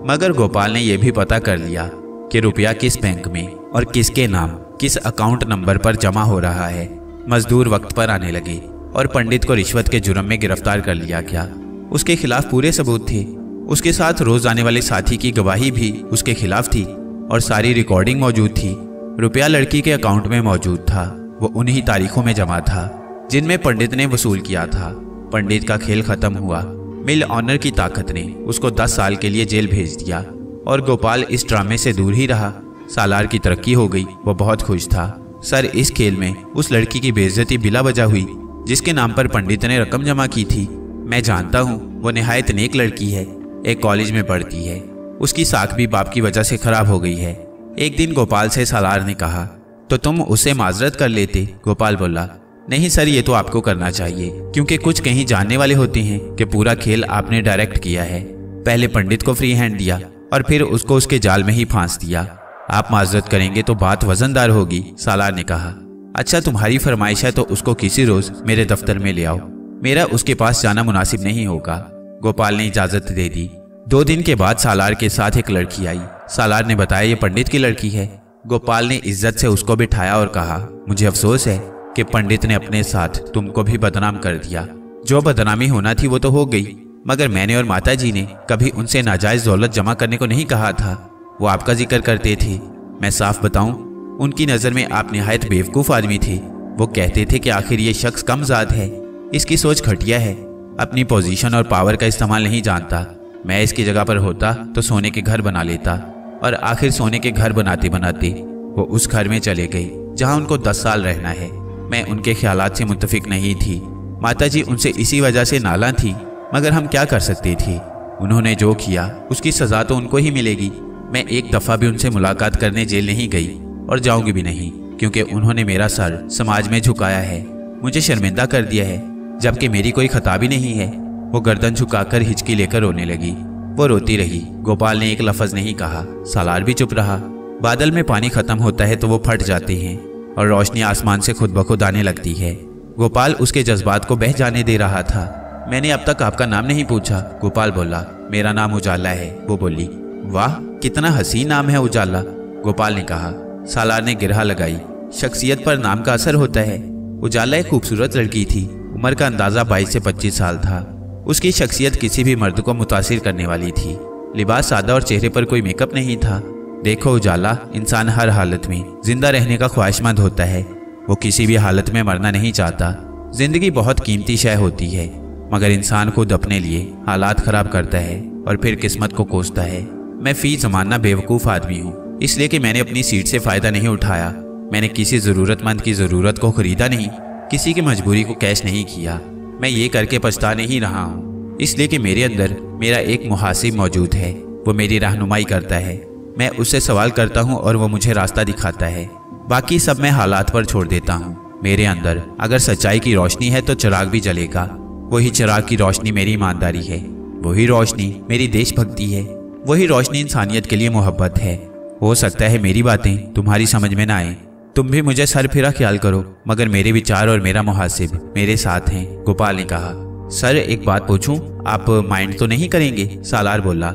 मगर गोपाल ने यह भी पता कर लिया कि रुपया किस बैंक में और किसके नाम किस अकाउंट नंबर पर जमा हो रहा है। मजदूर वक्त पर आने लगे और पंडित को रिश्वत के जुर्म में गिरफ्तार कर लिया गया। उसके खिलाफ पूरे सबूत थे। उसके साथ रोज आने वाले साथी की गवाही भी उसके खिलाफ थी और सारी रिकॉर्डिंग मौजूद थी। रुपया लड़की के अकाउंट में मौजूद था। वो उन्हीं तारीखों में जमा था जिनमें पंडित ने वसूल किया था। पंडित का खेल खत्म हुआ। मिल ऑनर की ताकत ने उसको 10 साल के लिए जेल भेज दिया और गोपाल इस ड्रामे से दूर ही रहा। सालार की तरक्की हो गई, वो बहुत खुश था। सर, इस खेल में उस लड़की की बेइज्जती बिला वजह हुई जिसके नाम पर पंडित ने रकम जमा की थी। मैं जानता हूँ वो निहायत नेक लड़की है, एक कॉलेज में पढ़ती है। उसकी साख भी बाप की वजह से खराब हो गई है। एक दिन गोपाल से सालार ने कहा, तो तुम उससे माजरत कर लेते। गोपाल बोला, नहीं सर, ये तो आपको करना चाहिए, क्योंकि कुछ कहीं जानने वाले होते हैं कि पूरा खेल आपने डायरेक्ट किया है। पहले पंडित को फ्री हैंड दिया और फिर उसको उसके जाल में ही फांस दिया। आप माजरत करेंगे तो बात वजनदार होगी। सालार ने कहा, अच्छा तुम्हारी फरमाइश है तो उसको किसी रोज मेरे दफ्तर में ले आओ। मेरा उसके पास जाना मुनासिब नहीं होगा। गोपाल ने इजाजत दे दी। 2 दिन के बाद सालार के साथ एक लड़की आई। सालार ने बताया ये पंडित की लड़की है। गोपाल ने इज्जत से उसको बिठाया और कहा, मुझे अफसोस है कि पंडित ने अपने साथ तुमको भी बदनाम कर दिया। जो बदनामी होना थी वो तो हो गई, मगर मैंने और माताजी ने कभी उनसे नाजायज दौलत जमा करने को नहीं कहा था। वो आपका जिक्र करते थे। मैं साफ बताऊं, उनकी नज़र में आप निहायत बेवकूफ़ आदमी थे। वो कहते थे कि आखिर ये शख्स कमज़ाद है, इसकी सोच घटिया है, अपनी पोजीशन और पावर का इस्तेमाल नहीं जानता। मैं इसकी जगह पर होता तो सोने के घर बना लेता। और आखिर सोने के घर बनाते बनाते वो उस घर में चले गए जहां उनको 10 साल रहना है। मैं उनके ख्यालात से मुत्तफिक नहीं थी। माताजी उनसे इसी वजह से नाला थी, मगर हम क्या कर सकते थे। उन्होंने जो किया उसकी सज़ा तो उनको ही मिलेगी। मैं एक दफ़ा भी उनसे मुलाकात करने जेल नहीं गई और जाऊंगी भी नहीं, क्योंकि उन्होंने मेरा सर समाज में झुकाया है, मुझे शर्मिंदा कर दिया है, जबकि मेरी कोई खता भी नहीं है। वो गर्दन झुकाकर हिचकी लेकर रोने लगी। वो रोती रही। गोपाल ने एक लफ्ज़ नहीं कहा। सालार भी चुप रहा। बादल में पानी खत्म होता है तो वो फट जाते हैं और रोशनी आसमान से खुद ब खुद आने लगती है। गोपाल उसके जज्बात को बह जाने दे रहा था। मैंने अब तक आपका नाम नहीं पूछा। गोपाल बोला, मेरा नाम उजाला है। वो बोली, वाह कितना हसीन नाम है उजाला। गोपाल ने कहा। सालार ने गिरहा लगाई। शख्सियत पर नाम का असर होता है। उजाला एक खूबसूरत लड़की थी। उम्र का अंदाजा 22 से 25 साल था। उसकी शख्सियत किसी भी मर्द को मुतासिर करने वाली थी। लिबास सादा और चेहरे पर कोई मेकअप नहीं था। देखो उजाला, इंसान हर हालत में जिंदा रहने का ख्वाहिशमंद होता है। वो किसी भी हालत में मरना नहीं चाहता। जिंदगी बहुत कीमती शय होती है, मगर इंसान खुद अपने लिए हालात खराब करता है और फिर किस्मत को कोसता है। मैं फी जमाना बेवकूफ़ आदमी हूँ, इसलिए कि मैंने अपनी सीट से फ़ायदा नहीं उठाया। मैंने किसी ज़रूरतमंद की ज़रूरत को ख़रीदा नहीं, किसी की मजबूरी को कैश नहीं किया। मैं ये करके पछता नहीं रहा हूँ, इसलिए कि मेरे अंदर मेरा एक मुहासिब मौजूद है। वो मेरी रहनुमाई करता है, मैं उससे सवाल करता हूँ और वो मुझे रास्ता दिखाता है। बाकी सब मैं हालात पर छोड़ देता हूँ। मेरे अंदर अगर सच्चाई की रोशनी है तो चिराग भी जलेगा। वही चिराग की रोशनी मेरी ईमानदारी है, वही रोशनी मेरी देशभक्ति है, वही रोशनी इंसानियत के लिए मोहब्बत है। हो सकता है मेरी बातें तुम्हारी समझ में ना आए, तुम भी मुझे सर फिरा ख्याल करो, मगर मेरे विचार और मेरा मुहासिब मेरे साथ हैं। गोपाल ने कहा। सर एक बात पूछूं, आप माइंड तो नहीं करेंगे? सालार बोला।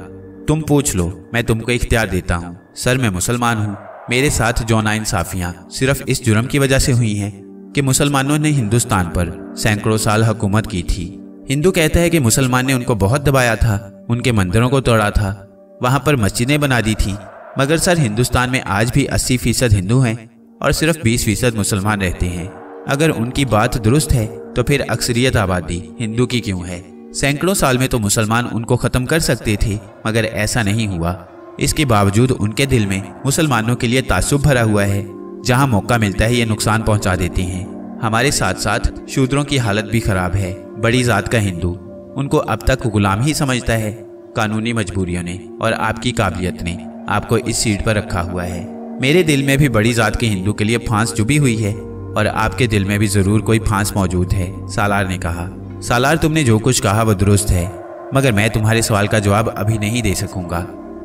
तुम पूछ लो, मैं तुमको इख्तियार देता हूँ। सर मैं मुसलमान हूँ, मेरे साथ जो नाइंसाफियां सिर्फ इस जुर्म की वजह से हुई हैं कि मुसलमानों ने हिंदुस्तान पर सैकड़ों साल हुकूमत की थी। हिंदू कहता है कि मुसलमान ने उनको बहुत दबाया था, उनके मंदिरों को तोड़ा था, वहां पर मस्जिदें बना दी थी। मगर सर हिंदुस्तान में आज भी 80% हिंदू हैं और सिर्फ 20% मुसलमान रहते हैं। अगर उनकी बात दुरुस्त है तो फिर अक्सरियत आबादी हिंदू की क्यों है? सैकड़ों साल में तो मुसलमान उनको खत्म कर सकते थे, मगर ऐसा नहीं हुआ। इसके बावजूद उनके दिल में मुसलमानों के लिए तासुब भरा हुआ है। जहां मौका मिलता है ये नुकसान पहुंचा देते हैं। हमारे साथ साथ शूद्रों की हालत भी खराब है। बड़ी जात का हिंदू उनको अब तक गुलाम ही समझता है। कानूनी मजबूरियों ने और आपकी काबिलियत ने आपको इस सीट पर रखा हुआ है। मेरे दिल में भी बड़ी जात के हिंदू के लिए फांस चुभी हुई है और आपके दिल में भी जरूर कोई फांस मौजूद है, सालार ने कहा। सालार तुमने जो कुछ कहा वो दुरुस्त है, मगर मैं तुम्हारे सवाल का जवाब अभी नहीं दे सकूंगा।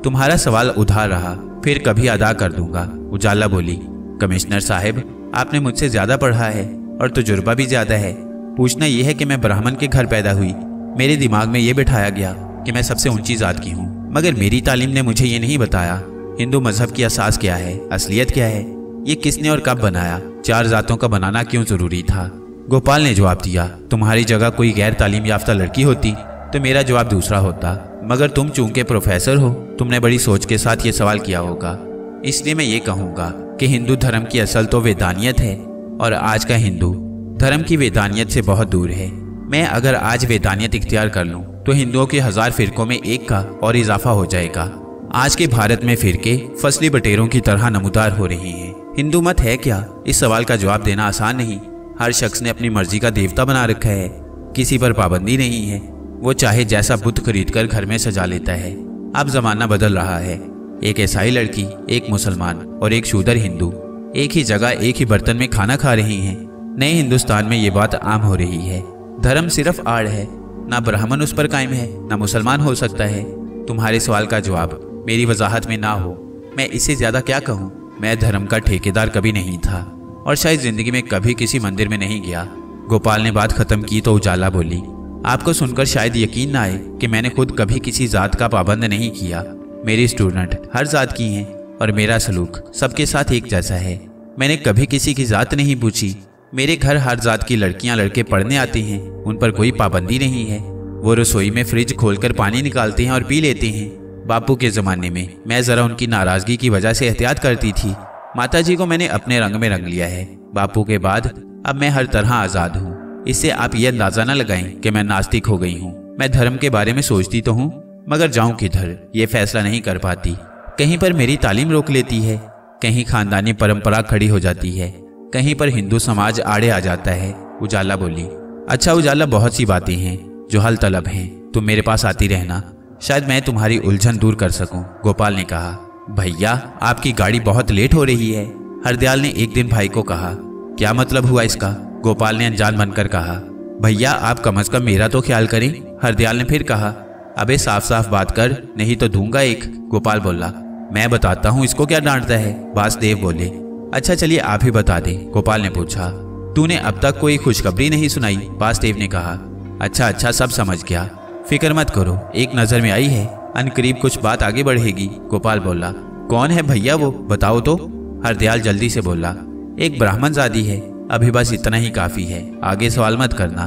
तुम्हारा सवाल उधार रहा, फिर कभी अदा कर दूंगा। उजाला बोली। कमिश्नर साहब, आपने मुझसे ज्यादा पढ़ा है और तजुर्बा भी ज्यादा है। पूछना यह है कि मैं ब्राह्मण के घर पैदा हुई। मेरे दिमाग में यह बिठाया गया कि मैं सबसे ऊंची जात की हूँ, मगर मेरी तालीम ने मुझे ये नहीं बताया हिंदू मजहब की असास क्या है, असलियत क्या है, ये किसने और कब बनाया, 4 जातों का बनाना क्यों जरूरी था। गोपाल ने जवाब दिया, तुम्हारी जगह कोई गैर तालीम याफ्ता लड़की होती तो मेरा जवाब दूसरा होता, मगर तुम चूंकि प्रोफेसर हो, तुमने बड़ी सोच के साथ ये सवाल किया होगा। इसलिए मैं ये कहूँगा कि हिंदू धर्म की असल तो वेदानियत है और आज का हिंदू धर्म की वेदानियत से बहुत दूर है। मैं अगर आज वेदानियत इख्तियार कर लूँ तो हिंदुओं के 1000 फिरकों में एक का और इजाफा हो जाएगा। आज के भारत में फिरके फसली बटेरों की तरह नमूदार हो रहे हैं। हिंदू मत है क्या? इस सवाल का जवाब देना आसान नहीं। हर शख्स ने अपनी मर्जी का देवता बना रखा है, किसी पर पाबंदी नहीं है। वो चाहे जैसा बुत खरीद कर घर में सजा लेता है। अब जमाना बदल रहा है। एक ईसाई लड़की, एक मुसलमान और एक शूदर हिंदू एक ही जगह एक ही बर्तन में खाना खा रहे हैं। नए हिंदुस्तान में ये बात आम हो रही है। धर्म सिर्फ आड़ है, ना ब्राह्मण उस पर कायम है, ना मुसलमान हो सकता है। तुम्हारे सवाल का जवाब मेरी वजाहत में ना हो, मैं इससे ज्यादा क्या कहूँ। मैं धर्म का ठेकेदार कभी नहीं था और शायद जिंदगी में कभी किसी मंदिर में नहीं गया। गोपाल ने बात खत्म की तो उजाला बोली, आपको सुनकर शायद यकीन ना आए कि मैंने खुद कभी किसी जात का पाबंद नहीं किया। मेरी स्टूडेंट हर जात की हैं और मेरा सलूक सबके साथ एक जैसा है। मैंने कभी किसी की जात नहीं पूछी। मेरे घर हर जात की लड़कियां लड़के पढ़ने आते हैं, उन पर कोई पाबंदी नहीं है। वो रसोई में फ्रिज खोलकर पानी निकालते हैं और पी लेते हैं। बापू के ज़माने में मैं ज़रा उनकी नाराज़गी की वजह से एहतियात करती थी। माताजी को मैंने अपने रंग में रंग लिया है। बापू के बाद अब मैं हर तरह आज़ाद हूँ। इससे आप ये अंदाज़ा न लगाएं कि मैं नास्तिक हो गई हूँ। मैं धर्म के बारे में सोचती तो हूँ, मगर जाऊँ किधर ये फैसला नहीं कर पाती। कहीं पर मेरी तालीम रोक लेती है, कहीं खानदानी परंपरा खड़ी हो जाती है, कहीं पर हिंदू समाज आड़े आ जाता है। उजाला बोली, अच्छा उजाला, बहुत सी बातें हैं जो हल तलब हैं। तुम मेरे पास आती रहना, शायद मैं तुम्हारी उलझन दूर कर सकूं। गोपाल ने कहा, भैया आपकी गाड़ी बहुत लेट हो रही है, हरदयाल ने एक दिन भाई को कहा। क्या मतलब हुआ इसका? गोपाल ने अनजान बनकर कहा। भैया आप कम से कम मेरा तो ख्याल करें, हरदयाल ने फिर कहा। अबे साफ साफ बात कर, नहीं तो दूंगा एक, गोपाल बोला। मैं बताता हूँ, इसको क्या डांटता है, वासुदेव बोले। अच्छा चलिए आप ही बता दे, गोपाल ने पूछा। तूने अब तक कोई खुशखबरी नहीं सुनाई, वासुदेव ने कहा। अच्छा सब समझ गया, फिक्र मत करो, एक नजर में आई है, अनकरीब कुछ बात आगे बढ़ेगी, गोपाल बोला। कौन है भैया वो, बताओ तो, हरदयाल जल्दी से बोला। एक ब्राह्मण जादी है, अभी बस इतना ही काफी है, आगे सवाल मत करना।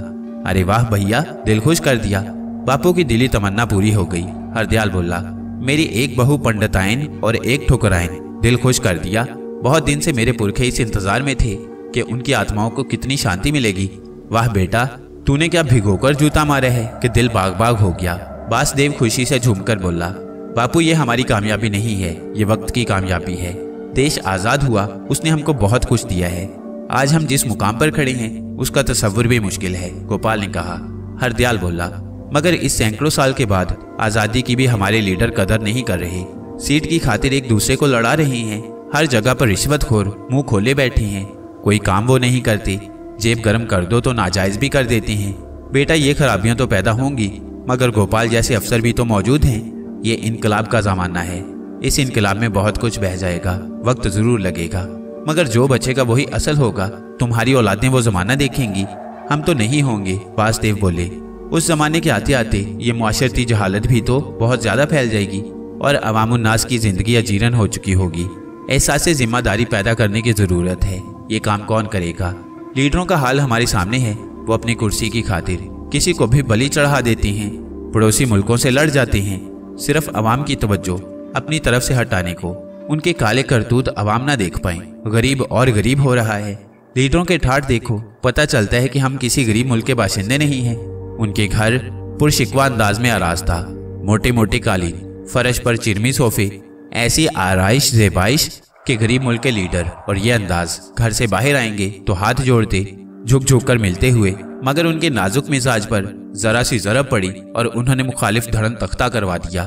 अरे वाह भैया, दिल खुश कर दिया, बापू की दिली तमन्ना पूरी हो गई, हरदयाल बोला। मेरी एक बहू पंडिताइन और एक ठुकराइन, दिल खुश कर दिया। बहुत दिन से मेरे पुरखे इस इंतजार में थे कि उनकी आत्माओं को कितनी शांति मिलेगी। वाह बेटा, तूने क्या भिगोकर जूता मारा है कि दिल बाग बाग हो गया। वासुदेव खुशी से झूमकर बोला, बापू ये हमारी कामयाबी नहीं है, ये वक्त की कामयाबी है। देश आज़ाद हुआ, उसने हमको बहुत कुछ दिया है। आज हम जिस मुकाम पर खड़े हैं उसका तसव्वुर भी मुश्किल है, गोपाल ने कहा। हरदयाल बोला, मगर इस सैकड़ों साल के बाद आज़ादी की भी हमारे लीडर कदर नहीं कर रहे। सीट की खातिर एक दूसरे को लड़ा रहे हैं। हर जगह पर रिश्वतखोर मुंह खोले बैठे हैं। कोई काम वो नहीं करते। जेब गर्म कर दो तो नाजायज भी कर देते हैं। बेटा ये खराबियां तो पैदा होंगी, मगर गोपाल जैसे अफसर भी तो मौजूद हैं। ये इनकलाब का ज़माना है। इस इनकलाब में बहुत कुछ बह जाएगा, वक्त ज़रूर लगेगा, मगर जो बचेगा वही असल होगा। तुम्हारी औलादें वो ज़माना देखेंगी, हम तो नहीं होंगे। वासुदेव बोले, उस ज़माने के आते आते ये मुआशरती जहालत भी तो बहुत ज़्यादा फैल जाएगी और अवामुन्नास की ज़िंदगी अजीरन हो चुकी होगी। एहसास जिम्मेदारी पैदा करने की ज़रूरत है। ये काम कौन करेगा? लीडरों का हाल हमारे सामने है। वो अपनी कुर्सी की खातिर किसी को भी बलि चढ़ा देते हैं, पड़ोसी मुल्कों से लड़ जाते हैं, सिर्फ अवाम की तवज्जो अपनी तरफ से हटाने को। उनके काले करतूत अवाम ना देख पाए। गरीब और गरीब हो रहा है। लीडरों के ठाठ देखो, पता चलता है कि हम किसी गरीब मुल्क के बाशिंदे नहीं हैं। उनके घर पुरशिकवा अंदाज में आरास्ता, मोटे मोटे कालीन, फर्श पर चिरमी सोफे, ऐसी आराइश ज़ेबाइश के गरीब मुल्क के लीडर और ये अंदाज घर से बाहर आएंगे तो हाथ जोड़ते, झुक झुक कर मिलते हुए, मगर उनके नाजुक मिजाज पर जरा सी जरब पड़ी और उन्होंने मुखालिफ धड़न तख्ता करवा दिया।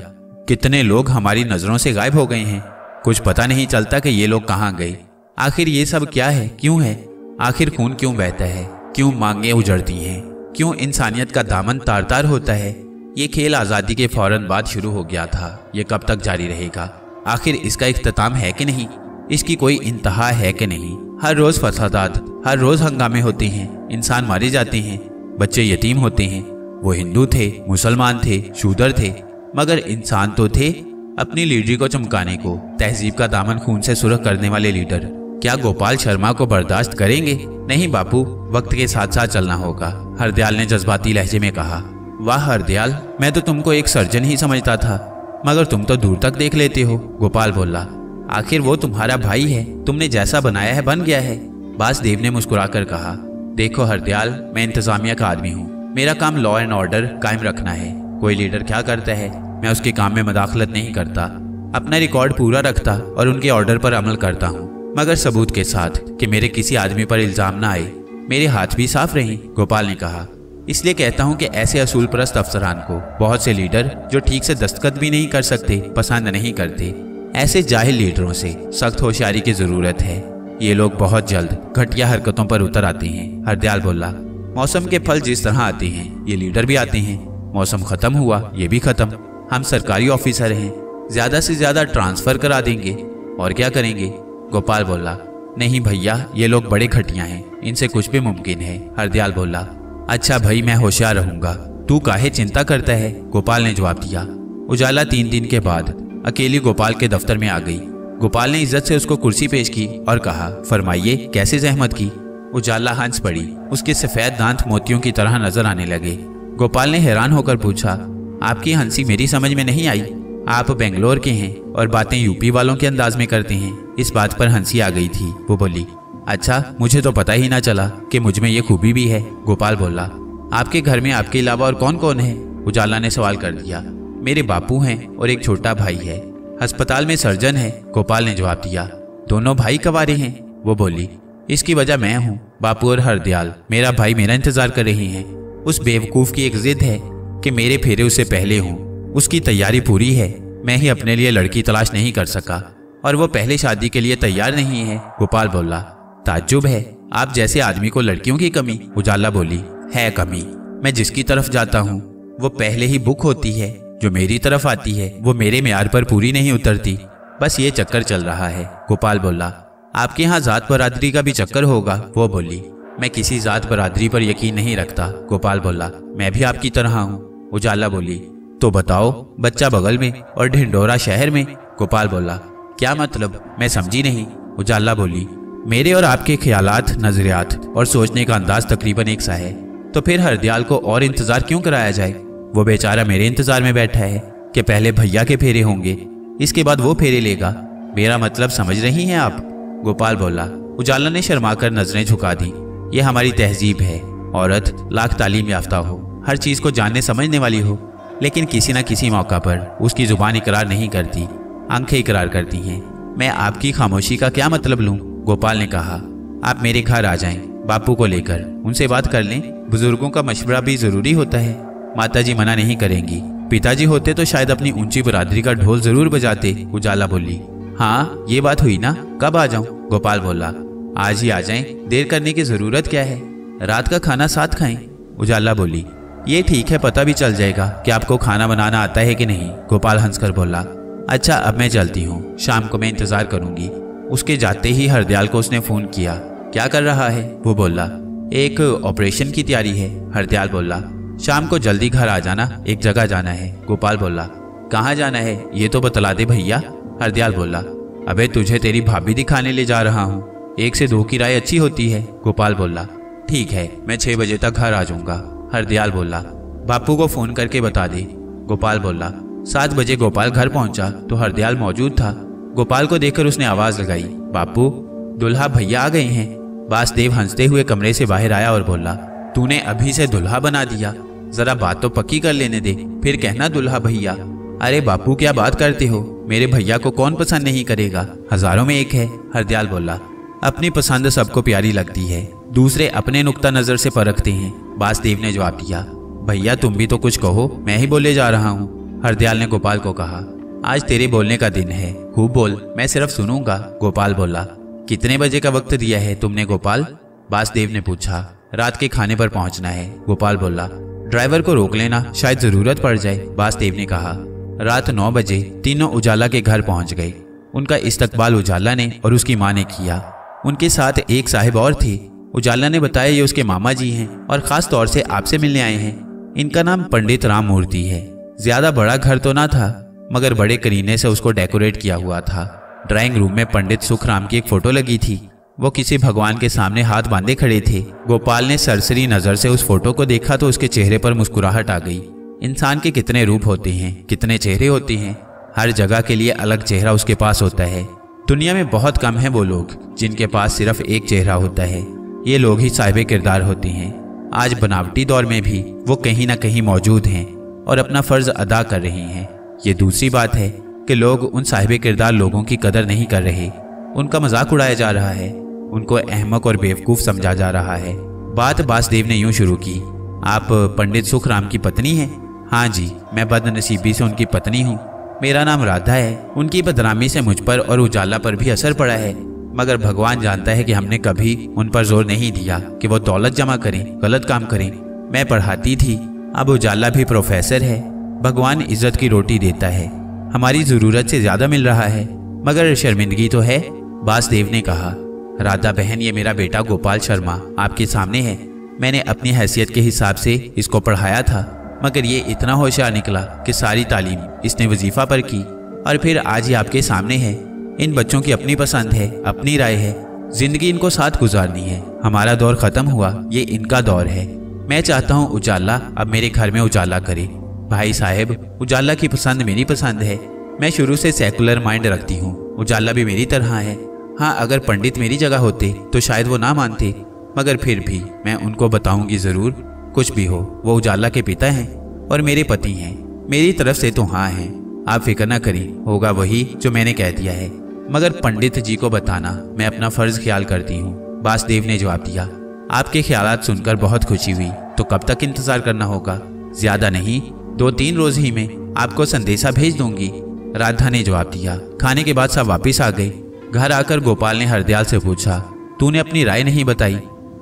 कितने लोग हमारी नजरों से गायब हो गए हैं। कुछ पता नहीं चलता कि ये लोग कहाँ गए। आखिर ये सब क्या है, क्यों है? आखिर खून क्यों बहता है? क्यों मांगे उजड़ती हैं? क्यों इंसानियत का दामन तार तार होता है? ये खेल आज़ादी के फौरन बाद शुरू हो गया था। ये कब तक जारी रहेगा? आखिर इसका इख्तिताम है कि नहीं? इसकी कोई इंतहा है कि नहीं? हर रोज फसादात, हर रोज हंगामे होते हैं, इंसान मारे जाते हैं, बच्चे यतीम होते हैं। वो हिंदू थे, मुसलमान थे, शूदर थे, मगर इंसान तो थे। अपनी लीडरी को चमकाने को, तहजीब का दामन खून से सुर्ख करने वाले लीडर क्या गोपाल शर्मा को बर्दाश्त करेंगे? नहीं बापू, वक्त के साथ साथ चलना होगा, हरदयाल ने जज्बाती लहजे में कहा। वाह हरदयाल, मैं तो तुमको एक सर्जन ही समझता था, मगर तुम तो दूर तक देख लेते हो, गोपाल बोला। आखिर वो तुम्हारा भाई है, तुमने जैसा बनाया है बन गया है, वासुदेव ने मुस्कुराकर कहा। देखो हरदयाल, मैं इंतजामिया का आदमी हूँ। मेरा काम लॉ एंड ऑर्डर कायम रखना है। कोई लीडर क्या करता है, मैं उसके काम में मदाखलत नहीं करता। अपना रिकॉर्ड पूरा रखता और उनके ऑर्डर पर अमल करता हूँ, मगर सबूत के साथ कि मेरे किसी आदमी पर इल्जाम ना आए। मेरे हाथ भी साफ रहें, गोपाल ने कहा। इसलिए कहता हूँ कि ऐसे असूल परस्त अफसरान को बहुत से लीडर जो ठीक से दस्तखत भी नहीं कर सकते पसंद नहीं करते। ऐसे जाहिल लीडरों से सख्त होशियारी की जरूरत है। ये लोग बहुत जल्द घटिया हरकतों पर उतर आते हैं, हरदयाल बोला। मौसम के फल जिस तरह आते हैं ये लीडर भी आते हैं। मौसम खत्म हुआ, ये भी खत्म। हम सरकारी ऑफिसर हैं, ज्यादा से ज्यादा ट्रांसफर करा देंगे और क्या करेंगे? गोपाल बोला। नहीं भैया, ये लोग बड़े घटिया हैं, इनसे कुछ भी मुमकिन है, हरदयाल बोला। अच्छा भाई, मैं होशियार रहूंगा, तू काहे चिंता करता है, गोपाल ने जवाब दिया। उजाला 3 दिन के बाद अकेली गोपाल के दफ्तर में आ गई। गोपाल ने इज्जत से उसको कुर्सी पेश की और कहा, फरमाइए कैसे जहमत की? उजाला हंस पड़ी। उसके सफेद दांत मोतियों की तरह नजर आने लगे। गोपाल ने हैरान होकर पूछा, आपकी हंसी मेरी समझ में नहीं आई। आप बेंगलोर के हैं और बातें यूपी वालों के अंदाज में करते हैं। इस बात पर हंसी आ गई थी। वो बोली, अच्छा, मुझे तो पता ही ना चला कि मुझ में ये खूबी भी है, गोपाल बोला। आपके घर में आपके अलावा और कौन कौन है? उजाला ने सवाल कर दिया। मेरे बापू हैं और एक छोटा भाई है, अस्पताल में सर्जन है, गोपाल ने जवाब दिया। दोनों भाई कवारे हैं, वो बोली। इसकी वजह मैं हूँ, बापू और हरदयाल, मेरा भाई मेरा इंतजार कर रहे हैं। उस बेवकूफ़ की एक जिद है कि मेरे फेरे उससे पहले हों। उसकी तैयारी पूरी है, मैं ही अपने लिए लड़की तलाश नहीं कर सका और वो पहले शादी के लिए तैयार नहीं है, गोपाल बोला। ताज्जुब है, आप जैसे आदमी को लड़कियों की कमी? उजाला बोली। है कमी, मैं जिसकी तरफ जाता हूँ वो पहले ही बुक होती है, जो मेरी तरफ आती है वो मेरे म्यार पर पूरी नहीं उतरती। बस ये चक्कर चल रहा है, गोपाल बोला। आपके यहाँ जात बरादरी का भी चक्कर होगा, वो बोली। मैं किसी जात बरादरी पर यकीन नहीं रखता, गोपाल बोला। मैं भी आपकी तरह हूँ, उजाला बोली। तो बताओ, बच्चा बगल में और ढिंडोरा शहर में, गोपाल बोला। क्या मतलब, मैं समझी नहीं, उजाला बोली। मेरे और आपके ख्यालात, नजरियात और सोचने का अंदाज तकरीबन एक सा है, तो फिर हरदयाल को और इंतजार क्यों कराया जाए? वो बेचारा मेरे इंतजार में बैठा है कि पहले भैया के फेरे होंगे, इसके बाद वो फेरे लेगा। मेरा मतलब समझ रही हैं आप, गोपाल बोला। उजाला ने शर्माकर नजरें झुका दी। ये हमारी तहजीब है, औरत लाख तालीम याफ्ता हो, हर चीज को जानने समझने वाली हो, लेकिन किसी न किसी मौका पर उसकी जुबान इकरार नहीं करती, आंखें इकरार करती हैं। मैं आपकी खामोशी का क्या मतलब लूं? गोपाल ने कहा। आप मेरे घर आ जाएं, बापू को लेकर उनसे बात कर लें। बुजुर्गों का मशवरा भी जरूरी होता है। माताजी मना नहीं करेंगी। पिताजी होते तो शायद अपनी ऊंची बरादरी का ढोल जरूर बजाते, उजाला बोली। हाँ, ये बात हुई ना, कब आ जाऊं? गोपाल बोला। आज ही आ जाएं, देर करने की जरूरत क्या है? रात का खाना साथ खाएं, उजाला बोली। ये ठीक है, पता भी चल जाएगा कि आपको खाना बनाना आता है कि नहीं, गोपाल हंसकर बोला। अच्छा, अब मैं चलती हूँ, शाम को मैं इंतजार करूंगी। उसके जाते ही हरदयाल को उसने फोन किया। क्या कर रहा है? वो बोला। एक ऑपरेशन की तैयारी है, हरदयाल बोला। शाम को जल्दी घर आ जाना, एक जगह जाना है, गोपाल बोला। कहाँ जाना है ये तो बतला दे भैया, हरदयाल बोला। अबे तुझे तेरी भाभी दिखाने ले जा रहा हूँ, 1 से 2 की राय अच्छी होती है, गोपाल बोला। ठीक है, मैं 6 बजे तक घर आ जाऊंगा, हरदयाल बोला। बापू को फोन करके बता दे, गोपाल बोला। 7 बजे गोपाल घर पहुंचा तो हरदयाल मौजूद था। गोपाल को देखकर उसने आवाज लगाई। बापू, दुल्हा भैया आ गए हैं। वासुदेव हंसते हुए कमरे से बाहर आया और बोला। तूने अभी से दुल्हा बना दिया, जरा बात तो पक्की कर लेने दे, फिर कहना दुल्हा भैया। अरे बापू, क्या बात करते हो? मेरे भैया को कौन पसंद नहीं करेगा, हजारों में एक है, हरदयाल बोला। अपनी पसंद सबको प्यारी लगती है, दूसरे अपने नुक्ता नजर से परखते हैं, वासुदेव ने जवाब दिया। भैया तुम भी तो कुछ कहो, मैं ही बोले जा रहा हूँ, हरदयाल ने गोपाल को कहा। आज तेरे बोलने का दिन है, खूब बोल, मैं सिर्फ सुनूंगा, गोपाल बोला। कितने बजे का वक्त दिया है तुमने गोपाल? वासुदेव ने पूछा। रात के खाने पर पहुंचना है, गोपाल बोला। ड्राइवर को रोक लेना, शायद जरूरत पड़ जाए, वासुदेव ने कहा। रात 9 बजे तीनों उजाला के घर पहुंच गए। उनका इस्तकबाल उजाला ने और उसकी माँ ने किया। उनके साथ एक साहिब और थे। उजाला ने बताया ये उसके मामा जी हैं और खास तौर से आपसे मिलने आए हैं। इनका नाम पंडित राम मूर्ति है। ज्यादा बड़ा घर तो ना था, मगर बड़े करीने से उसको डेकोरेट किया हुआ था। ड्राइंग रूम में पंडित सुखराम की एक फोटो लगी थी। वो किसी भगवान के सामने हाथ बांधे खड़े थे। गोपाल ने सरसरी नजर से उस फोटो को देखा तो उसके चेहरे पर मुस्कुराहट आ गई। इंसान के कितने रूप होते हैं, कितने चेहरे होते हैं, हर जगह के लिए अलग चेहरा उसके पास होता है। दुनिया में बहुत कम हैं वो लोग जिनके पास सिर्फ एक चेहरा होता है। ये लोग ही साहिबे किरदार होते हैं। आज बनावटी दौर में भी वो कहीं ना कहीं मौजूद हैं और अपना फर्ज अदा कर रहे हैं। ये दूसरी बात है कि लोग उन साहिबे किरदार लोगों की कदर नहीं कर रहे। उनका मजाक उड़ाया जा रहा है, उनको अहमक और बेवकूफ समझा जा रहा है। बात वासुदेव ने यूं शुरू की। आप पंडित सुखराम की पत्नी हैं? हाँ जी, मैं बदनसीबी से उनकी पत्नी हूँ। मेरा नाम राधा है। उनकी बदनामी से मुझ पर और उजाला पर भी असर पड़ा है, मगर भगवान जानता है कि हमने कभी उन पर जोर नहीं दिया कि वो दौलत जमा करें, गलत काम करें। मैं पढ़ाती थी, अब उजाला भी प्रोफेसर है। भगवान इज्जत की रोटी देता है, हमारी जरूरत से ज्यादा मिल रहा है, मगर शर्मिंदगी तो है, वासुदेव ने कहा। राधा बहन, ये मेरा बेटा गोपाल शर्मा आपके सामने है। मैंने अपनी हैसियत के हिसाब से इसको पढ़ाया था, मगर ये इतना होशियार निकला कि सारी तालीम इसने वजीफा पर की और फिर आज ही आपके सामने है। इन बच्चों की अपनी पसंद है, अपनी राय है, जिंदगी इनको साथ गुजारनी है। हमारा दौर खत्म हुआ, ये इनका दौर है। मैं चाहता हूँ उजाला अब मेरे घर में उजाला करे। भाई साहब, उजाला की पसंद मेरी पसंद है। मैं शुरू से सेकुलर माइंड रखती हूँ, उजाला भी मेरी तरह है। हाँ, अगर पंडित मेरी जगह होते तो शायद वो ना मानते, मगर फिर भी मैं उनको बताऊंगी जरूर। कुछ भी हो, वो उजाला के पिता हैं और मेरे पति हैं। मेरी तरफ से तो हाँ है, आप फिक्र ना करें, होगा वही जो मैंने कह दिया है। मगर पंडित जी को बताना मैं अपना फर्ज ख्याल करती हूँ, वासुदेव ने जवाब दिया। आपके ख्यालात सुनकर बहुत खुशी हुई। तो कब तक इंतजार करना होगा? ज्यादा नहीं, 2-3 रोज ही में आपको संदेशा भेज दूंगी, राधा ने जवाब दिया। खाने के बाद सब वापिस आ गए। घर आकर गोपाल ने हरदयाल से पूछा, तूने अपनी राय नहीं बताई?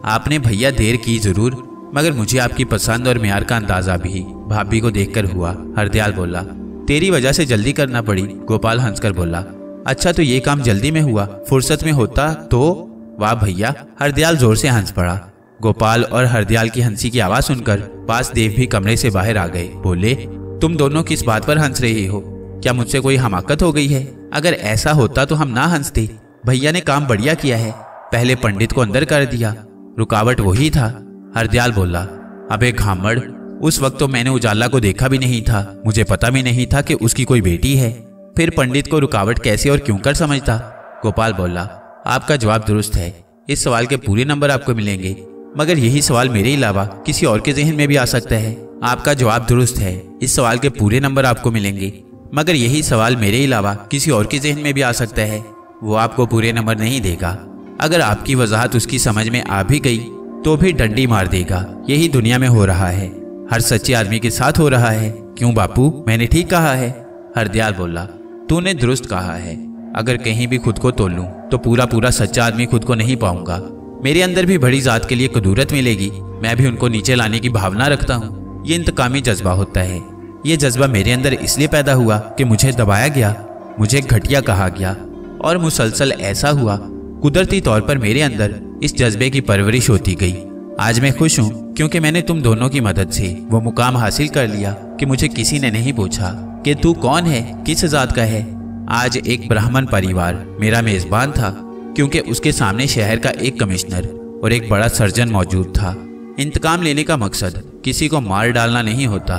आपने भैया देर की जरूर, मगर मुझे आपकी पसंद और म्यार का अंदाजा भी भाभी को देखकर हुआ, हरदयाल बोला। तेरी वजह से जल्दी करना पड़ी, गोपाल हंसकर बोला। अच्छा, तो ये काम जल्दी में हुआ, फुर्सत में होता तो? वाह भैया, हरदयाल जोर से हंस पड़ा। गोपाल और हरदयाल की हंसी की आवाज सुनकर वासुदेव भी कमरे से बाहर आ गए। बोले, तुम दोनों किस बात पर हंस रहे हो? क्या मुझसे कोई हमाकत हो गई है? अगर ऐसा होता तो हम ना हंसते। भैया ने काम बढ़िया किया है, पहले पंडित को अंदर कर दिया, रुकावट वही था, हरदयाल बोला। अबे घामड़, उस वक्त तो मैंने उजाला को देखा भी नहीं था, मुझे पता भी नहीं था कि उसकी कोई बेटी है। फिर पंडित को रुकावट कैसे और क्यों कर समझता? गोपाल बोला। आपका जवाब दुरुस्त है, इस सवाल के पूरे नंबर आपको मिलेंगे। मगर यही सवाल मेरे अलावा किसी और के जहन में भी आ सकता है। आपका जवाब दुरुस्त है, इस सवाल के पूरे नंबर आपको मिलेंगे। मगर यही सवाल मेरे अलावा किसी और के जहन में भी आ सकता है, वो आपको पूरे नंबर नहीं देगा। अगर आपकी वजाहत उसकी समझ में आ भी गई तो भी डंडी मार देगा। यही दुनिया में हो रहा है, हर सच्चे आदमी के साथ हो रहा है। क्यों बापू, मैंने ठीक कहा है? हरदयाल बोला, तूने दुरुस्त कहा है। अगर कहीं भी खुद को तोल लूं तो पूरा पूरा सच्चा आदमी खुद को नहीं पाऊंगा। मेरे अंदर भी बड़ी जात के लिए कदूरत मिलेगी, मैं भी उनको नीचे लाने की भावना रखता हूँ। ये इंतकामी जज्बा होता है। ये जज्बा मेरे अंदर इसलिए पैदा हुआ कि मुझे दबाया गया, मुझे घटिया कहा गया और मुसलसल ऐसा हुआ। कुदरती तौर पर मेरे अंदर इस जज्बे की परवरिश होती गई। आज मैं खुश हूँ क्योंकि मैंने तुम दोनों की मदद से वो मुकाम हासिल कर लिया कि मुझे किसी ने नहीं पूछा कि तू कौन है, किस जात का है। आज एक ब्राह्मण परिवार मेरा मेजबान था क्योंकि उसके सामने शहर का एक कमिश्नर और एक बड़ा सर्जन मौजूद था। इंतकाम लेने का मकसद किसी को मार डालना नहीं होता,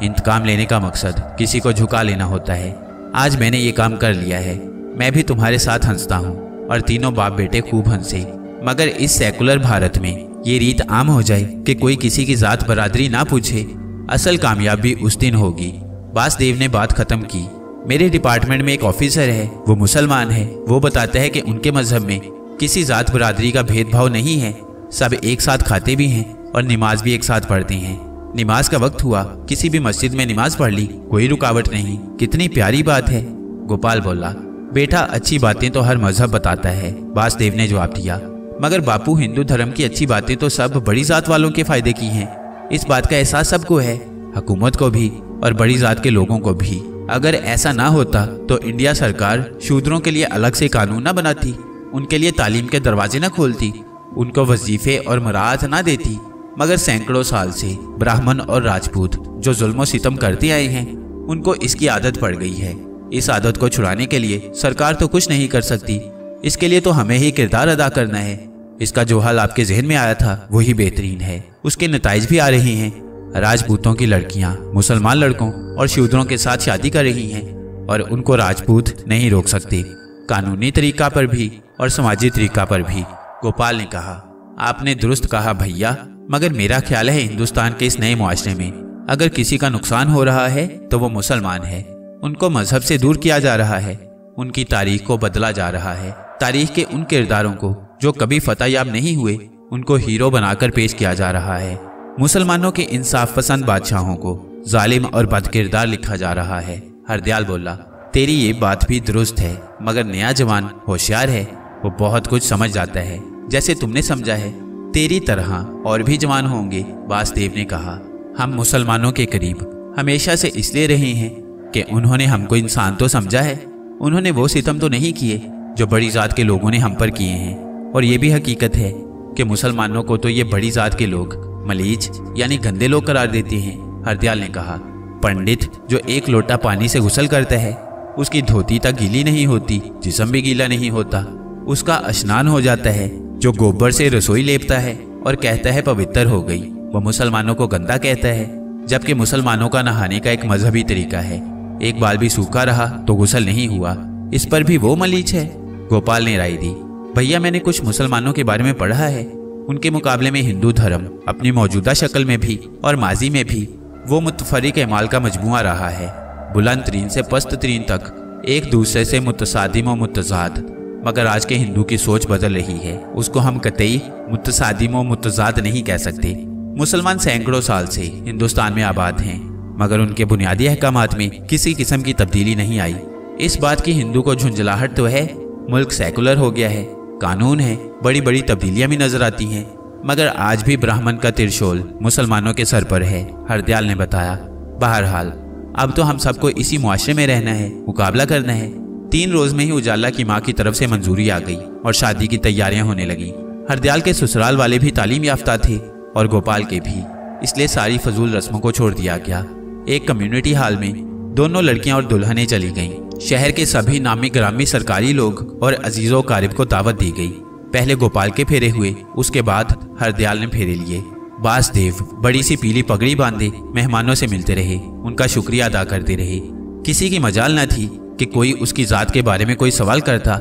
इंतकाम लेने का मकसद किसी को झुका लेना होता है। आज मैंने ये काम कर लिया है। मैं भी तुम्हारे साथ हंसता हूँ और तीनों बाप बेटे खूब हंसे। मगर इस सेकुलर भारत में ये रीत आम हो जाए कि कोई किसी की जात बरादरी ना पूछे, असल कामयाबी उस दिन होगी। वासुदेव ने बात खत्म की। मेरे डिपार्टमेंट में एक ऑफिसर है, वो मुसलमान है। वो बताता है कि उनके मजहब में किसी जात बरादरी का भेदभाव नहीं है, सब एक साथ खाते भी हैं और नमाज भी एक साथ पढ़ते हैं। नमाज का वक्त हुआ, किसी भी मस्जिद में नमाज पढ़ ली, कोई रुकावट नहीं। कितनी प्यारी बात है। गोपाल बोला, बेटा अच्छी बातें तो हर मजहब बताता है। वासुदेव ने जवाब दिया, मगर बापू हिंदू धर्म की अच्छी बातें तो सब बड़ी जात वालों के फायदे की हैं। इस बात का एहसास सबको है, हुकूमत को भी और बड़ी जात के लोगों को भी। अगर ऐसा ना होता तो इंडिया सरकार शूद्रों के लिए अलग से कानून ना बनाती, उनके लिए तालीम के दरवाजे ना खोलती, उनको वजीफे और मराहत ना देती। मगर सैकड़ों साल से ब्राह्मण और राजपूत जो जुल्म सितम करते आए हैं, उनको इसकी आदत पड़ गई है। इस आदत को छुड़ाने के लिए सरकार तो कुछ नहीं कर सकती, इसके लिए तो हमें ही किरदार अदा करना है। इसका जो हाल आपके जहन में आया था वही बेहतरीन है, उसके नताइज भी आ रहे हैं। राजपूतों की लड़कियां मुसलमान लड़कों और शूद्रों के साथ शादी कर रही हैं और उनको राजपूत नहीं रोक सकते, कानूनी तरीका पर भी और समाजी तरीका पर भी। गोपाल ने कहा, आपने दुरुस्त कहा भैया, मगर मेरा ख्याल है हिंदुस्तान के इस नए मुआशरे में अगर किसी का नुकसान हो रहा है तो वो मुसलमान है। उनको मजहब से दूर किया जा रहा है, उनकी तारीख को बदला जा रहा है। तारीख के उन किरदारों को जो कभी फतहयाब नहीं हुए, उनको हीरो बनाकर पेश किया जा रहा है। मुसलमानों के इंसाफ पसंद बादशाहों को जालिम और बदकिरदार लिखा जा रहा है। हरदयाल बोला, तेरी ये बात भी दुरुस्त है, मगर नया जवान होशियार है, वो बहुत कुछ समझ जाता है, जैसे तुमने समझा है। तेरी तरह और भी जवान होंगे। वासुदेव ने कहा, हम मुसलमानों के करीब हमेशा से इसलिए रहे हैं कि उन्होंने हमको इंसान तो समझा है, उन्होंने वो सितम तो नहीं किए जो बड़ी जात के लोगों ने हम पर किए हैं। और ये भी हकीकत है कि मुसलमानों को तो ये बड़ी जात के लोग मलीज यानी गंदे लोग करार देते हैं। हरदयाल ने कहा, पंडित जो एक लोटा पानी से गुसल करता है, उसकी धोती तक गीली नहीं होती, जिस्म भी गीला नहीं होता, उसका स्नान हो जाता है। जो गोबर से रसोई लेपता है और कहता है पवित्र हो गई, वो मुसलमानों को गंदा कहता है, जबकि मुसलमानों का नहाने का एक मजहबी तरीका है। एक बाल भी सूखा रहा तो गुसल नहीं हुआ, इस पर भी वो मलीज है। गोपाल ने राय दी, भैया मैंने कुछ मुसलमानों के बारे में पढ़ा है, उनके मुकाबले में हिंदू धर्म अपनी मौजूदा शक्ल में भी और माजी में भी वो मुतफरिक एमाल का मजमुआ रहा है। बुलंद तरीन से पस्त तरीन तक एक दूसरे से मुतसादिम और मुतजाद। मगर आज के हिंदू की सोच बदल रही है, उसको हम कतई मुतसादिम और मुतजाद नहीं कह सकते। मुसलमान सैकड़ों साल से हिंदुस्तान में आबाद हैं, मगर उनके बुनियादी अहकामात में किसी किस्म की तब्दीली नहीं आई। इस बात की हिंदू को झुंझलाहट तो है, मुल्क सेकुलर हो गया है, कानून है, बड़ी बड़ी तब्दीलियां भी नजर आती हैं, मगर आज भी ब्राह्मण का त्रिशूल मुसलमानों के सर पर है। हरदयाल ने बताया, बहरहाल अब तो हम सबको इसी मुआशरे में रहना है, मुकाबला करना है। 3 रोज में ही उजाला की माँ की तरफ से मंजूरी आ गई और शादी की तैयारियां होने लगी। हरदयाल के ससुराल वाले भी तालीम याफ्ता थे और गोपाल के भी, इसलिए सारी फजूल रस्मों को छोड़ दिया गया। एक कम्युनिटी हॉल में दोनों लड़कियां और दुल्हनें चली गईं। शहर के सभी नामी ग्रामी सरकारी लोग और अजीजों कारिब को दावत दी गई। पहले गोपाल के फेरे हुए, उसके बाद हरदयाल ने फेरे लिए। वासुदेव बड़ी सी पीली पगड़ी बांधे मेहमानों से मिलते रहे, उनका शुक्रिया अदा करते रहे। किसी की मजाल न थी कि कोई उसकी जात के बारे में कोई सवाल करता।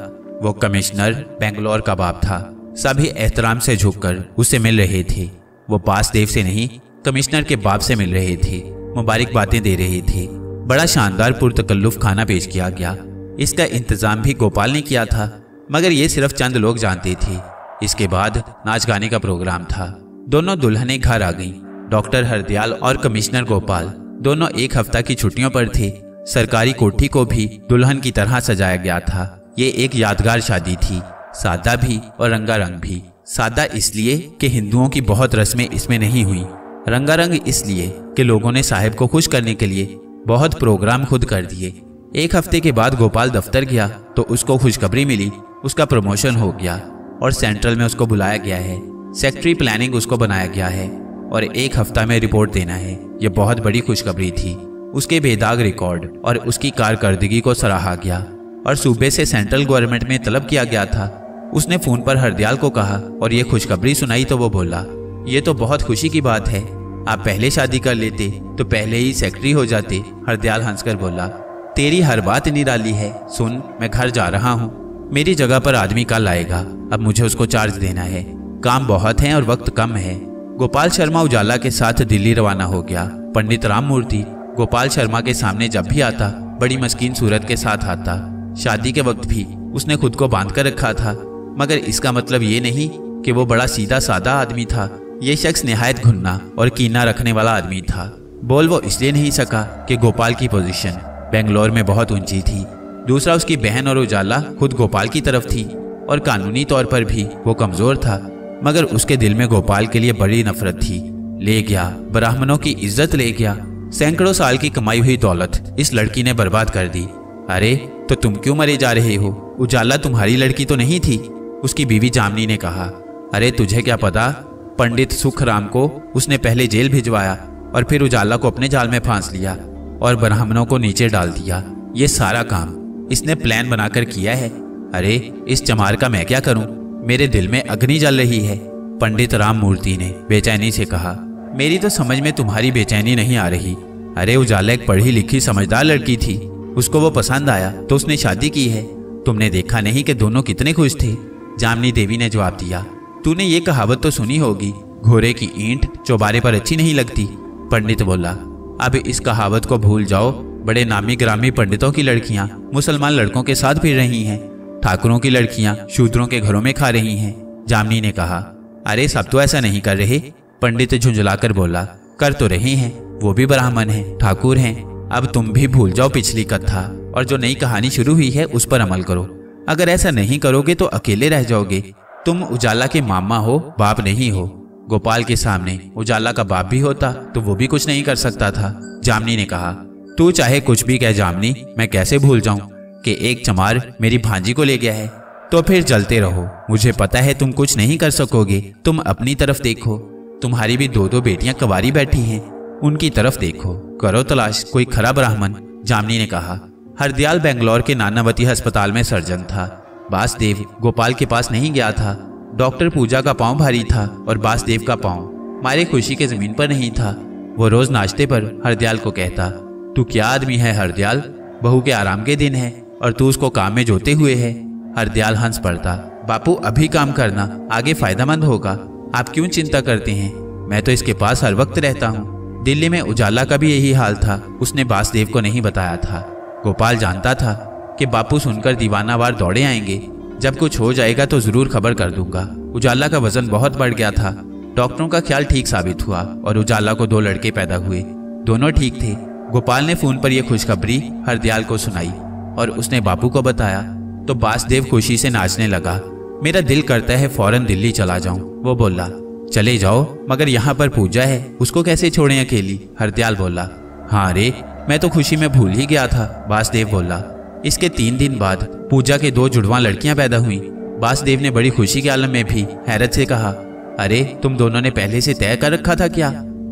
वो कमिश्नर बेंगलोर का बाप था, सभी एहतराम से झुककर उससे मिल रहे थे। वो बासदेव से नहीं, कमिश्नर के बाप से मिल रहे थे, मुबारकबादें दे रहे थे। बड़ा शानदार पुरतकल्लुफ खाना पेश किया गया। इसका इंतजाम भी गोपाल ने किया था, मगर ये सिर्फ चंद लोग जानते थे। इसके बाद नाच गाने का प्रोग्राम था। दोनों दुल्हनें घर आ गईं। डॉक्टर हरदयाल और कमिश्नर गोपाल दोनों एक हफ्ता की छुट्टियों पर थे। सरकारी कोठी को भी दुल्हन की तरह सजाया गया था। ये एक यादगार शादी थी, सादा भी और रंगारंग भी। सादा इसलिए कि हिंदुओं की बहुत रस्में इसमें नहीं हुई, रंगारंग इसलिए कि लोगों ने साहिब को खुश करने के लिए बहुत प्रोग्राम खुद कर दिए। एक हफ्ते के बाद गोपाल दफ्तर गया तो उसको खुशखबरी मिली, उसका प्रमोशन हो गया और सेंट्रल में उसको बुलाया गया है। सेक्रेटरी प्लानिंग उसको बनाया गया है और एक हफ्ता में रिपोर्ट देना है। यह बहुत बड़ी खुशखबरी थी। उसके बेदाग रिकॉर्ड और उसकी कारकर्दगी को सराहा गया और सूबे से सेंट्रल गवर्नमेंट में तलब किया गया था। उसने फोन पर हरदयाल को कहा और ये खुशखबरी सुनाई तो वो बोला, ये तो बहुत खुशी की बात है, आप पहले शादी कर लेते तो पहले ही सेक्रेटरी हो जाते। हरदयाल हंसकर बोला, तेरी हर बात निराली है। सुन, मैं घर जा रहा हूँ, मेरी जगह पर आदमी कल आएगा। अब मुझे उसको चार्ज देना है, काम बहुत है और वक्त कम है। गोपाल शर्मा उजाला के साथ दिल्ली रवाना हो गया। पंडित राममूर्ति गोपाल शर्मा के सामने जब भी आता बड़ी मस्कीन सूरत के साथ आता। शादी के वक्त भी उसने खुद को बांध कर रखा था, मगर इसका मतलब ये नहीं कि वो बड़ा सीधा सादा आदमी था। ये शख्स निहायत घुन्ना और कीना रखने वाला आदमी था। बोल वो इसलिए नहीं सका कि गोपाल की पोजीशन बेंगलोर में बहुत ऊंची थी। दूसरा, उसकी बहन और उजाला खुद गोपाल की तरफ थी और कानूनी तौर पर भी वो कमजोर था, मगर उसके दिल में गोपाल के लिए बड़ी नफरत थी। ले गया, ब्राह्मणों की इज्जत ले गया, सैकड़ों साल की कमाई हुई दौलत इस लड़की ने बर्बाद कर दी। अरे तो तुम क्यों मरे जा रहे हो? उजाला तुम्हारी लड़की तो नहीं थी? उसकी बीवी जामनी ने कहा। अरे तुझे क्या पता, पंडित सुखराम को उसने पहले जेल भिजवाया और फिर उजाला को अपने जाल में फांस लिया और ब्राह्मणों को नीचे डाल दिया। ये सारा काम इसने प्लान बनाकर किया है। अरे इस चमार का मैं क्या करूं? मेरे दिल में अग्नि जल रही है। पंडित राममूर्ति ने बेचैनी से कहा। मेरी तो समझ में तुम्हारी बेचैनी नहीं आ रही। अरे उजाला एक पढ़ी लिखी समझदार लड़की थी, उसको वो पसंद आया तो उसने शादी की है। तुमने देखा नहीं कि दोनों कितने खुश थे? जामनी देवी ने जवाब दिया। तूने ये कहावत तो सुनी होगी, घोड़े की ईंट चौबारे पर अच्छी नहीं लगती। पंडित बोला, अब इस कहावत को भूल जाओ। बड़े नामी ग्रामी पंडितों की लड़कियां मुसलमान लड़कों के साथ फिर रही हैं, ठाकुरों की लड़कियां शूद्रों के घरों में खा रही हैं। जामनी ने कहा। अरे सब तो ऐसा नहीं कर रहे। पंडित झुंझलाकर बोला, कर तो रहे हैं, वो भी ब्राह्मण हैं, ठाकुर हैं। अब तुम भी भूल जाओ पिछली कथा और जो नई कहानी शुरू हुई है उस पर अमल करो। अगर ऐसा नहीं करोगे तो अकेले रह जाओगे। तुम उजाला के मामा हो, बाप नहीं हो। गोपाल के सामने उजाला का बाप भी होता तो वो भी कुछ नहीं कर सकता था। जामनी ने कहा, तू चाहे कुछ भी कह जामनी, मैं कैसे भूल जाऊं कि एक चमार मेरी भांजी को ले गया है। तो फिर जलते रहो, मुझे पता है तुम कुछ नहीं कर सकोगे। तुम अपनी तरफ देखो, तुम्हारी भी दो दो बेटियां कवारी बैठी हैं, उनकी तरफ देखो, करो तलाश कोई खरा ब्राह्मण। जामनी ने कहा। हरदयाल बेंगलोर के नानावती अस्पताल में सर्जन था। बासदेव गोपाल के पास नहीं गया था। डॉक्टर पूजा का पांव भारी था और बासदेव का पांव मारे खुशी के जमीन पर नहीं था। वो रोज नाश्ते पर हरदयाल को कहता, तू क्या आदमी है हरदयाल, बहू के आराम के दिन है और तू उसको काम में जोते हुए है। हरदयाल हंस पड़ता, बापू अभी काम करना, आगे फायदेमंद होगा, आप क्यों चिंता करते हैं? मैं तो इसके पास हर वक्त रहता हूँ। दिल्ली में उजाला का भी यही हाल था, उसने बासदेव को नहीं बताया था। गोपाल जानता था कि बापू सुनकर दीवानावार दौड़े आएंगे। जब कुछ हो जाएगा तो जरूर खबर कर दूंगा। उजाला का वजन बहुत बढ़ गया था। डॉक्टरों का ख्याल ठीक साबित हुआ और उजाला को 2 लड़के पैदा हुए, दोनों ठीक थे। गोपाल ने फोन पर यह खुशखबरी हरदयाल को सुनाई और उसने बापू को बताया तो बासदेव खुशी से नाचने लगा। मेरा दिल करता है फौरन दिल्ली चला जाऊं। वो बोला, चले जाओ, मगर यहाँ पर पूजा है, उसको कैसे छोड़ें अकेली? हरदयाल बोला। हाँ रे, मैं तो खुशी में भूल ही गया था। बासदेव बोला। इसके 3 दिन बाद पूजा के 2 जुड़वां लड़कियां पैदा हुई। बासदेव ने बड़ी खुशी के आलम में भी हैरत से कहा, अरे तुम दोनों ने पहले से तय कर रखा था क्या?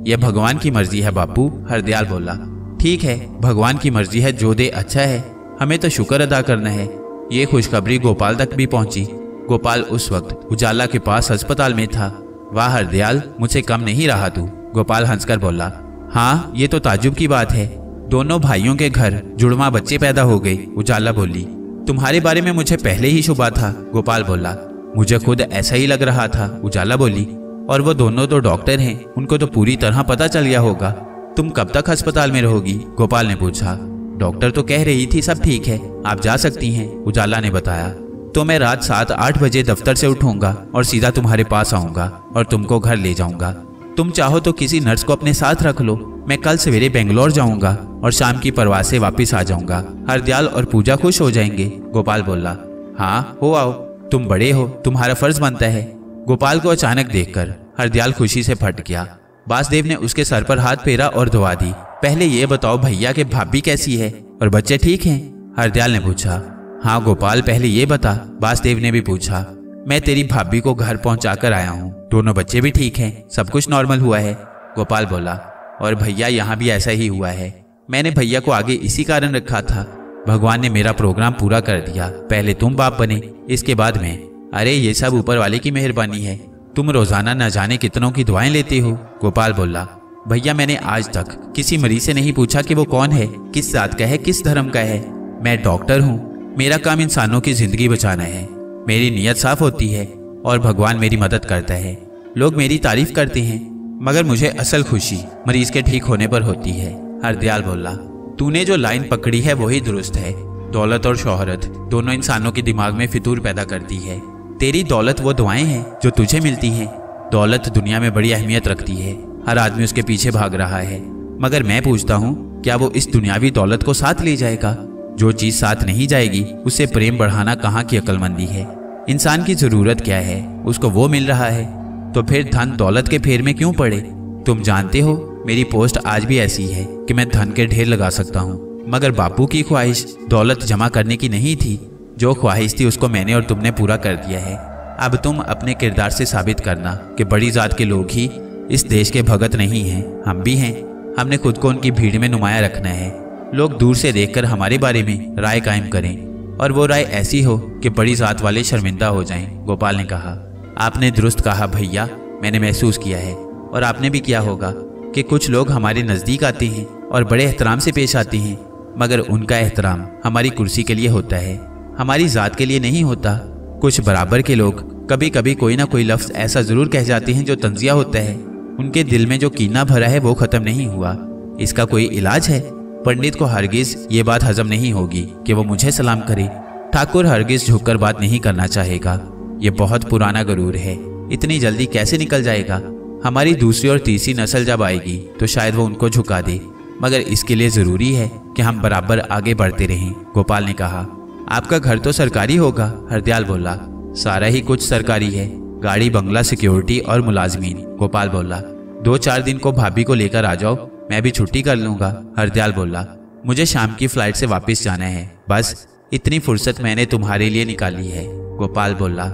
यह भगवान की मर्जी है बापू। हरदयाल बोला। ठीक है, भगवान की मर्जी है, जो दे अच्छा है, हमें तो शुक्र अदा करना है। ये खुशखबरी गोपाल तक भी पहुंची। गोपाल उस वक्त उजाला के पास अस्पताल में था। वाह हरदयाल, मुझसे कम नहीं रहा तू। गोपाल हंसकर बोला। हाँ, ये तो ताजुब की बात है, दोनों भाइयों के घर जुड़वा बच्चे पैदा हो गए। उजाला बोली। तुम्हारे बारे में मुझे पहले ही शुबा था। गोपाल बोला। मुझे खुद ऐसा ही लग रहा था, उजाला बोली। और वो दोनों तो डॉक्टर हैं, उनको तो पूरी तरह पता चल गया होगा। तुम कब तक अस्पताल में रहोगी? गोपाल ने पूछा। डॉक्टर तो कह रही थी सब ठीक है, आप जा सकती हैं, उजाला ने बताया। तो मैं रात 7-8 बजे दफ्तर से उठूंगा और सीधा तुम्हारे पास आऊंगा और तुमको घर ले जाऊंगा। तुम चाहो तो किसी नर्स को अपने साथ रख लो। मैं कल सवेरे बेंगलोर जाऊंगा और शाम की परवाह से वापस आ जाऊंगा। हरदयाल और पूजा खुश हो जाएंगे, गोपाल बोला। हाँ हो आओ, तुम बड़े हो, तुम्हारा फर्ज बनता है। गोपाल को अचानक देखकर हरदयाल खुशी से फट गया। वासुदेव ने उसके सर पर हाथ फेरा और दुआ दी। पहले ये बताओ भैया के भाभी कैसी है और बच्चे ठीक हैं? हरदयाल ने पूछा। हाँ गोपाल, पहले ये बता, वासुदेव ने भी पूछा। मैं तेरी भाभी को घर पहुंचा कर आया हूँ, दोनों बच्चे भी ठीक हैं, सब कुछ नॉर्मल हुआ है, गोपाल बोला। और भैया यहाँ भी ऐसा ही हुआ है। मैंने भैया को आगे इसी कारण रखा था। भगवान ने मेरा प्रोग्राम पूरा कर दिया। पहले तुम बाप बने, इसके बाद मैं। अरे ये सब ऊपर वाले की मेहरबानी है। तुम रोजाना न जाने कितनों की दुआएं लेते हो, गोपाल बोला। भैया मैंने आज तक किसी मरीज से नहीं पूछा कि वो कौन है, किस जात का है, किस धर्म का है। मैं डॉक्टर हूँ, मेरा काम इंसानों की जिंदगी बचाना है। मेरी नीयत साफ होती है और भगवान मेरी मदद करता है। लोग मेरी तारीफ करते हैं, मगर मुझे असल खुशी मरीज के ठीक होने पर होती है, हरदयाल बोला। तूने जो लाइन पकड़ी है वही दुरुस्त है। दौलत और शोहरत दोनों इंसानों के दिमाग में फितूर पैदा करती है। तेरी दौलत वो दुआएं हैं जो तुझे मिलती हैं। दौलत दुनिया में बड़ी अहमियत रखती है, हर आदमी उसके पीछे भाग रहा है। मगर मैं पूछता हूँ, क्या वो इस दुनियावी दौलत को साथ ले जाएगा? जो चीज साथ नहीं जाएगी उससे प्रेम बढ़ाना कहाँ की अक्लमंदी है। इंसान की जरूरत क्या है, उसको वो मिल रहा है, तो फिर धन दौलत के फेर में क्यों पड़े? तुम जानते हो मेरी पोस्ट आज भी ऐसी है कि मैं धन के ढेर लगा सकता हूँ, मगर बापू की ख्वाहिश दौलत जमा करने की नहीं थी। जो ख्वाहिश थी उसको मैंने और तुमने पूरा कर दिया है। अब तुम अपने किरदार से साबित करना कि बड़ी जात के लोग ही इस देश के भगत नहीं हैं, हम भी हैं। हमने खुद को उनकी भीड़ में नुमाया रखना है। लोग दूर से देखकर हमारे बारे में राय कायम करें और वो राय ऐसी हो कि बड़ी जात वाले शर्मिंदा हो जाएं, गोपाल ने कहा। आपने दुरुस्त कहा भैया, मैंने महसूस किया है और आपने भी किया होगा कि कुछ लोग हमारे नज़दीक आते हैं और बड़े एहतराम से पेश आते हैं, मगर उनका एहतराम हमारी कुर्सी के लिए होता है, हमारी ज़ात के लिए नहीं होता। कुछ बराबर के लोग कभी कभी कोई ना कोई लफ्ज़ ऐसा ज़रूर कह जाते हैं जो तंजिया होता है। उनके दिल में जो कीना भरा है वो ख़त्म नहीं हुआ। इसका कोई इलाज है? पंडित को हरगिज़ ये बात हजम नहीं होगी कि वो मुझे सलाम करे। ठाकुर हरगिज़ झुककर बात नहीं करना चाहेगा। ये बहुत पुराना गरूर है, इतनी जल्दी कैसे निकल जाएगा? हमारी दूसरी और तीसरी नस्ल जब आएगी तो शायद वो उनको झुका दे, मगर इसके लिए ज़रूरी है कि हम बराबर आगे बढ़ते रहें, गोपाल ने कहा। आपका घर तो सरकारी होगा, हरदयाल बोला। सारा ही कुछ सरकारी है, गाड़ी, बंगला, सिक्योरिटी और मुलाजमीन, गोपाल बोला। 2-4 दिन को भाभी को लेकर आ जाओ, मैं भी छुट्टी कर लूँगा, हरदयाल बोला। मुझे शाम की फ्लाइट से वापस जाना है, बस इतनी फुर्सत मैंने तुम्हारे लिए निकाली है, गोपाल बोला।